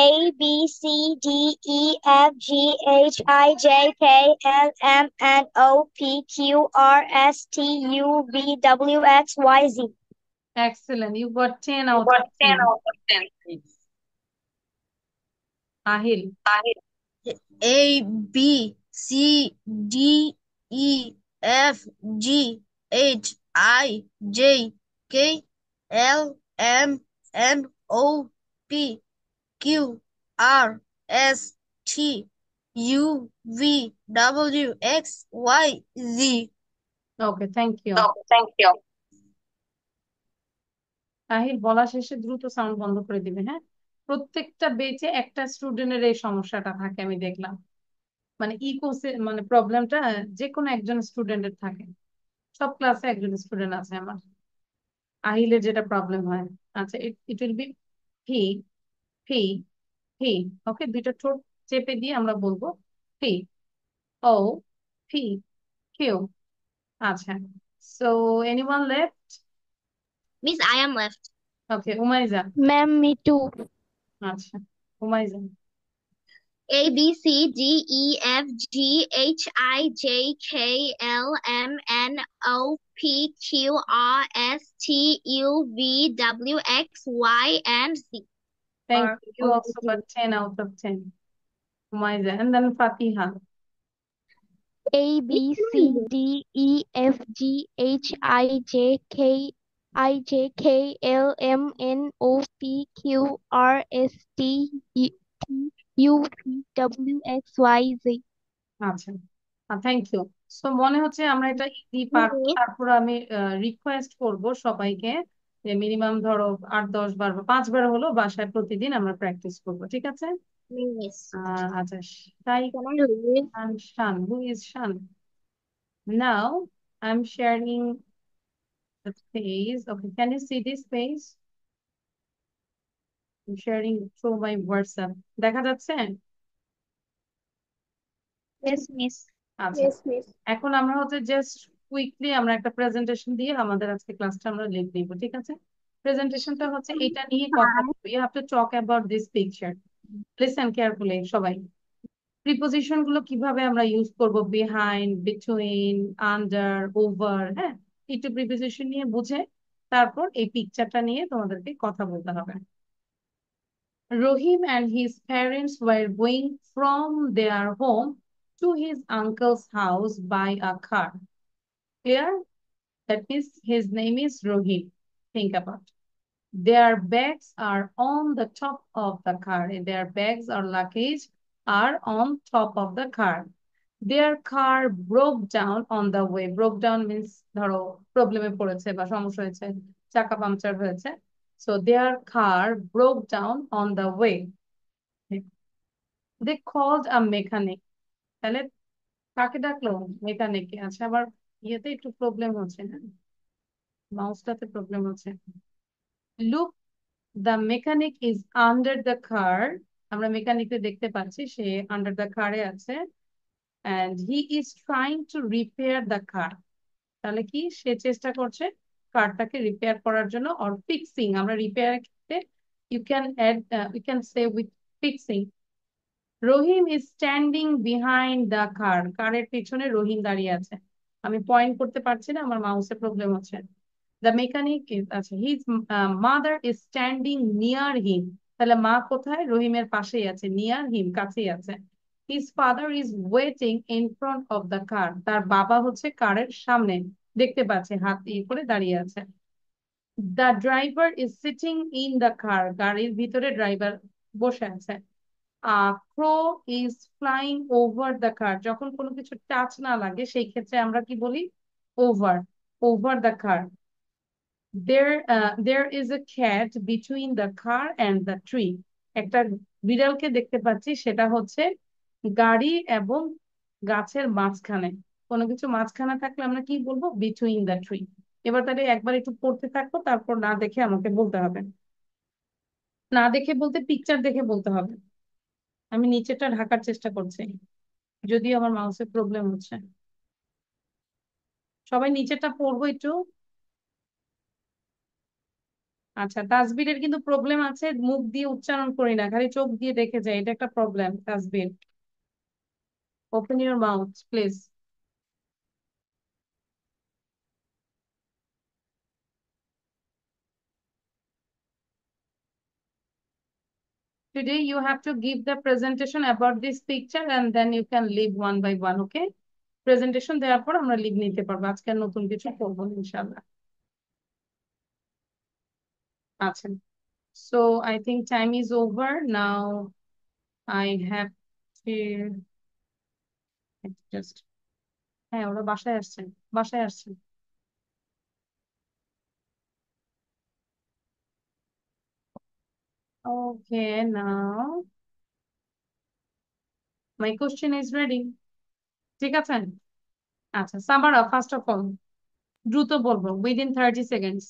A B C D E F G H I J K L M N O P Q R S T U V W X Y Z. Excellent. You got 10 You out got of 10 10. out of 10. Ahil. A B C D E F G H I J K L M N O P Q R S T U V W X Y Z. Okay, thank you. Okay, thank you. Ahil বলা শেষে দ্রুত sound বন্ধ করে দিবে, হ্যাঁ। প্রত্যেকটা বেচে একটা স্টুডেন্টের এই সমস্যাটা থাকে, আমি দেখলাম। মানে ইকোসে মানে প্রবলেমটা যে কোনো একজন স্টুডেন্টের থাকে। সব ক্লাসে একজন স্টুডেন্ট আছে আমার, আহিলের যেটা প্রবলেম হয়। আচ্ছা, ইট উইল বি ফি, ফি, ফি, ওকে। দুইটা ঠোঁট চেপে দিয়ে আমরা বলবো ফি, ও, ফি, কিউ। আচ্ছা, so anyone left? Miss, I am left. Okay, Umaiza. Ma'am, me too. আচ্ছা, Umaiza. A B C D E F G H I J K L M N O P Q R S T U V W X Y and Z. Thank Or you. You also got 10 out of 10. Umayza. And then Fatiha. A B C D E F G H I J K L M N O P Q R S T U V W X Y Z. আচ্ছা, thank you. So মনে হচ্ছে আমরা এটা easy পারবো। তারপর আমি request করব সবাইকে যে মিনিমাম ধরো 8-10 বার বা 5 বার হলো বাসায় প্রতিদিন আমরা প্র্যাকটিস করবো, ঠিক আছে? Miss. আচ্ছা, তাই Can I leave? Shan, who is Shan? Now I am sharing the page. Okay, can you see this page? I'm sharing through my WhatsApp. দেখা যাচ্ছে? Yes, miss. আচ্ছা, Yes, miss. এখন আমরা হচ্ছে জাস্ট কুইকলি আমরা একটা প্রেজেন্টেশন দিয়ে আমাদের আজকে ক্লাসটা আমরা লিখে দিব, ঠিক আছে? প্রেজেন্টেশনটা হচ্ছে এটা নিয়ে কথা বলবো। You have to talk about this picture. Listen carefully সবাই। প্রিপোজিশন গুলো কিভাবে আমরা ইউজ করব, বিহাইন্ড, বিটুইন, আন্ডার, ওভার, হ্যাঁ। একটু প্রিপোজিশন নিয়ে বুঝে তারপর এই পিকচারটা নিয়ে তোমাদেরকে কথা বলতে হবে। Rohim and his parents were going from their home to his uncle's house by a car. Clear? That means his name is Rohim. Think about it. Their bags are on the top of the car. Their bags or luggage are on top of the car. Their car broke down on the way. Broke down means ধরো প্রবলেমে পড়েছে বা সমস্যা হয়েছে, চাকা puncture হয়েছে। So their car broke down on the way. They called a mechanic. তাহলে কাকে ডাকলো? মেকানিককে। আচ্ছা, আবার ইয়েতে একটু প্রবলেম হচ্ছে, না মাউসটাতে প্রবলেম হচ্ছে। Look, the mechanic is under the car. আমরা মেকানিককে দেখতে পাচ্ছি, সে আন্ডার দ্য কারে আছে। and he is trying to repair the car. তাহলে কি সে চেষ্টা করছে কারটাকে রিপেয়ার করার জন্য, অর ফিক্সিং। আমরা রিপেয়ার ক্ষেত্রে you can say with fixing. Rahim is standing behind the car. কারের পিছনে রহিম দাঁড়িয়ে আছে। আমি পয়েন্ট করতে পারছি না, আমার মাউসে প্রবলেম হচ্ছে। দ্য মেকানিক ইজ, আচ্ছা, his mother is standing near him. তাহলে মা কোথায়? রহিমের পাশেই আছে, নিয়ার হিম কাছেই আছে। His father is waiting in front of the car. তার বাবা হচ্ছে কারের সামনে, দেখতে পাচ্ছে, হাত ইয়ে করে দাঁড়িয়ে আছে। The driver is sitting in the car. গাড়ির ভিতরে ড্রাইভার বসে আছে। Crow is flying over the car. যখন কোনো কিছু টাচ না লাগে সেই ক্ষেত্রে আমরা কি বলি? Over, over the car. There is a cat between the car and the tree. একটা বিড়ালকে দেখতে পাচ্ছি, সেটা হচ্ছে গাড়ি এবং গাছের মাঝখানে। কোনো কিছু মাঝখানে থাকলে আমরা কি বলবো? Between the tree. এবার তাহলে একবার একটু পড়তে থাকবো, তারপর না দেখে আমাকে বলতে হবে। না দেখে বলতে পিকচার দেখে বলতে হবে। আমি নিচেটা ঢাকার চেষ্টা করছি, যদিও আমার মাউসের প্রবলেম হচ্ছে। সবাই নিচেরটা পড়বো একটু। আচ্ছা, তাসবিরের কিন্তু প্রবলেম আছে, মুখ দিয়ে উচ্চারণ করি না, খালি চোখ দিয়ে দেখে যাই, এটা একটা problem. Tasbir, open your mouth please. Today you have to give the presentation about this picture and then you can leave one by one, okay? Presentation দেওয়ার পর আমরা লিভ নিতে পারবো, আজকে আর নতুন কিছু করবো না ইনশাআল্লাহ। আচ্ছা, so I think time is over now. I have to just, হ্যাঁ ওরা বাসায় আসছেন, বাসায় আসছেন। Okay, now my question is ready. ঠিক আছে? আচ্ছা, সামারা, ফার্স্ট অফ অল দ্রুত বলবো, within 30 seconds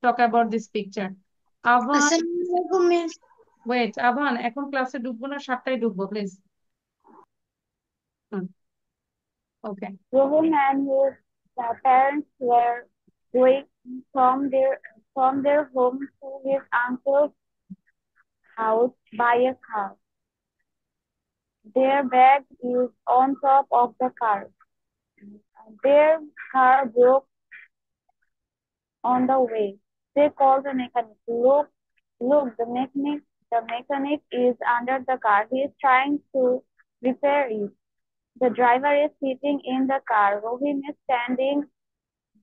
talk about this picture. আভান, আসসালামু আলাইকুম মিস। ওয়েট, আভান এখন ক্লাসে ঢুকবো না, 7টায় ঢুকবো please. Okay, Rohim and his parents were going from their home to his uncle's house by a car. Their bag is on top of the car. Their car broke on the way. They called the mechanic. Look, the mechanic is under the car. He is trying to repair it. The driver is sitting in the car. Rohim is standing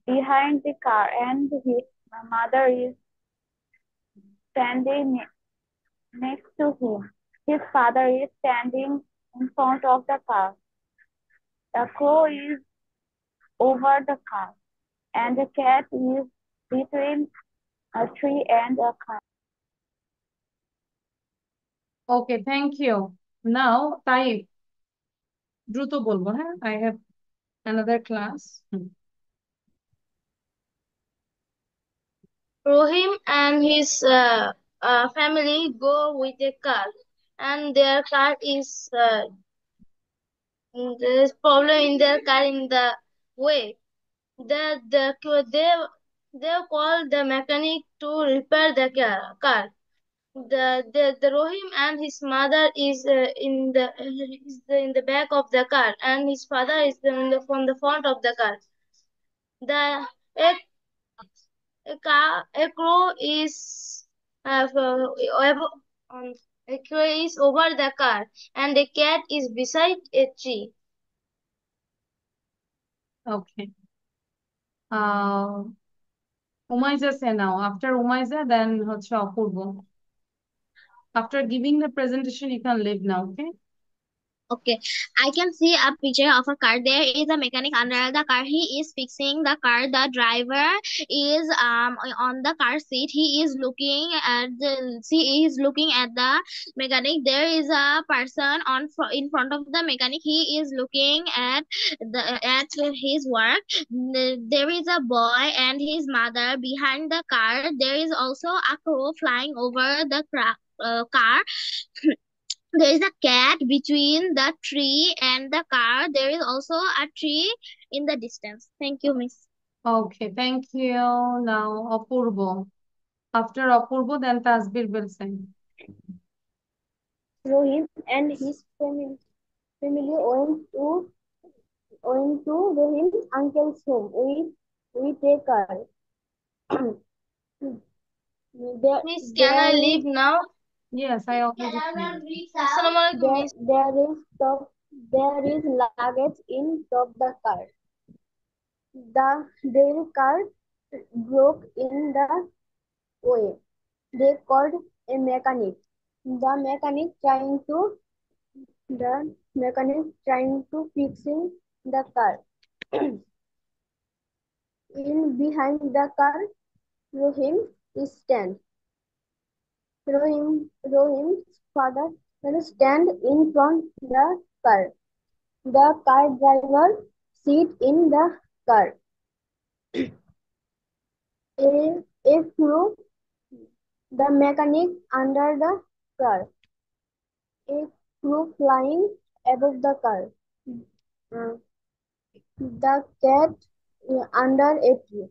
behind the car and his mother is standing next to him. His father is standing in front of the car. The crow is over the car and the cat is between a tree and a car. Okay, thank you. Now তাই দ্রুত বলবো, হ্যাঁ, I have another class. Rohim and his family go with a car, and their car is there is problem in their car in the way. They call the mechanic to repair the car. The Rohim and his mother is in the back of the car, and his father is from the front of the car. The a A crow is on a crow is over the car, and a cat is beside a tree. Okay. Umayza say now. After Umayza, then হচ্ছে অপূর্ব. After giving the presentation, you can leave now, okay? Okay, I can see a picture of a car. There is a mechanic under the car. He is fixing the car. The driver is on the car seat. He is looking at the mechanic. There is a person in front of the mechanic. He is looking at his work. There is a boy and his mother behind the car. There is also a crow flying over the car. There is a cat between the tree and the car. There is also a tree in the distance. Thank you, Miss. Okay, thank you. Now, Apurvo. After Apurvo, then Tasbir will sing. Rohit and his family went to Rohit's uncle's home with a car. There, Miss, can I there is leave now? Yes, I already told. Assalamualaikum, Miss. there is luggage in top the car. Their car broke in the way. They called a mechanic. The mechanic trying to fixing the car. In behind the car, Rohim is stand. Rohim's father will stand in front the car. The car driver sit in the car. A crew, the mechanic under the car. A crew flying above the car. Uh, the cat under a tree.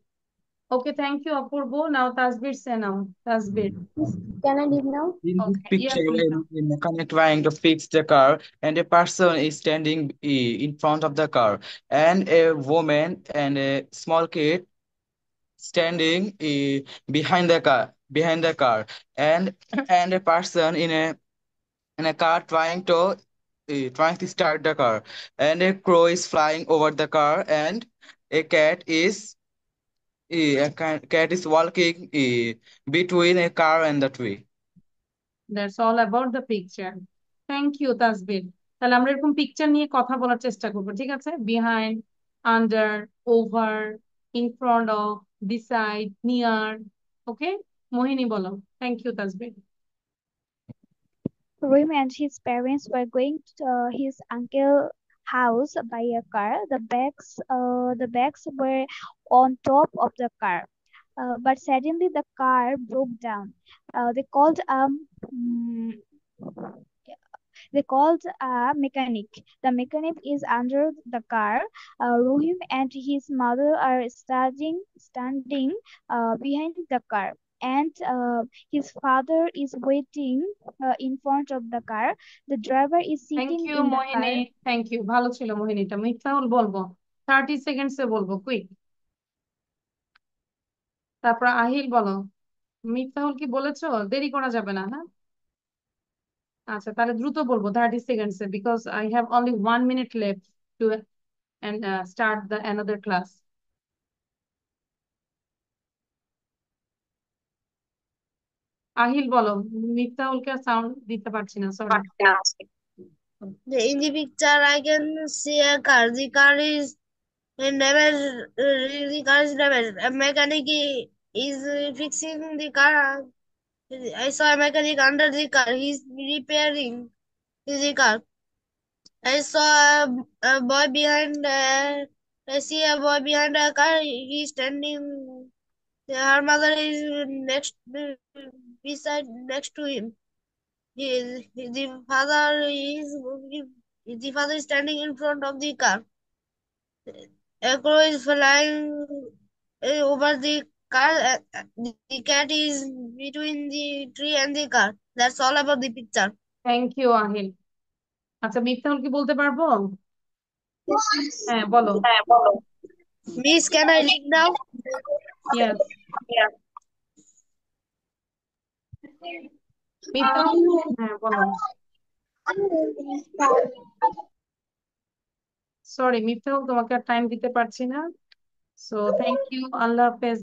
Okay, thank you, Apurvo. Now, Tasbir say now. Tasbir. Can I leave now? In this Okay, yes, picture, please. a mechanic trying to fix the car, and a person is standing in front of the car, and a woman and a small kid standing behind the car, and and a person in a car trying to start the car, and a crow is flying over the car, and a cat is cat is walking between a car and the tree. That's all about the picture. Thank you, Tasbir. তাহলে আমরা এরকম picture নিয়ে কথা বলার চেষ্টা করবো, ঠিক আছে? Behind, under, over, in front of, beside, near. Okay? Mohini bolo. Thank you, Tasbir. Rim and his parents were going to his uncle's house by a car. The bags were on top of the car. But suddenly the car broke down. They called mm, they called a mechanic. The mechanic is under the car. Rohim and his mother are standing behind the car. And his father is waiting in front of the car. The driver is Thank sitting you, in the car. Mohini. Thank you. ভালো ছিল মোহিনীটা। মিফতাহুল বলবো। 30 seconds এ বলবো, quick. তারপর আহিল বলো। মিফতাহুল কি বলেছো? দেরি করা যাবে না, হ্যাঁ? আচ্ছা, তাহলে দ্রুত বলবো 30 seconds A, because I have only 1 minute left to and start the another class. Ahil বলো। মিফতাহুলকে সাউন্ড দিতে পারছি না, sorry. In the picture, I can see a car. The car is damaged. The car is damaged. A mechanic is fixing the car. I saw a mechanic under the car. He's repairing the car. I saw a boy behind. I see a boy behind a car. He's standing. Her mother is next to him. The father is standing in front of the car. A crow is flying over the car. The cat is between the tree and the car. That's all about the picture. Thank you Ahil. আচ্ছা, মিফতাহুল কি বলতে পারবো? হ্যাঁ, বলো। Miss, can I leave now? Yes. Miftah, হ্যাঁ বলো। Sorry Miftah, তোমাকে আর time দিতে পারছি না। সো থ্যাংক ইউ, আল্লাহ হাফেজ।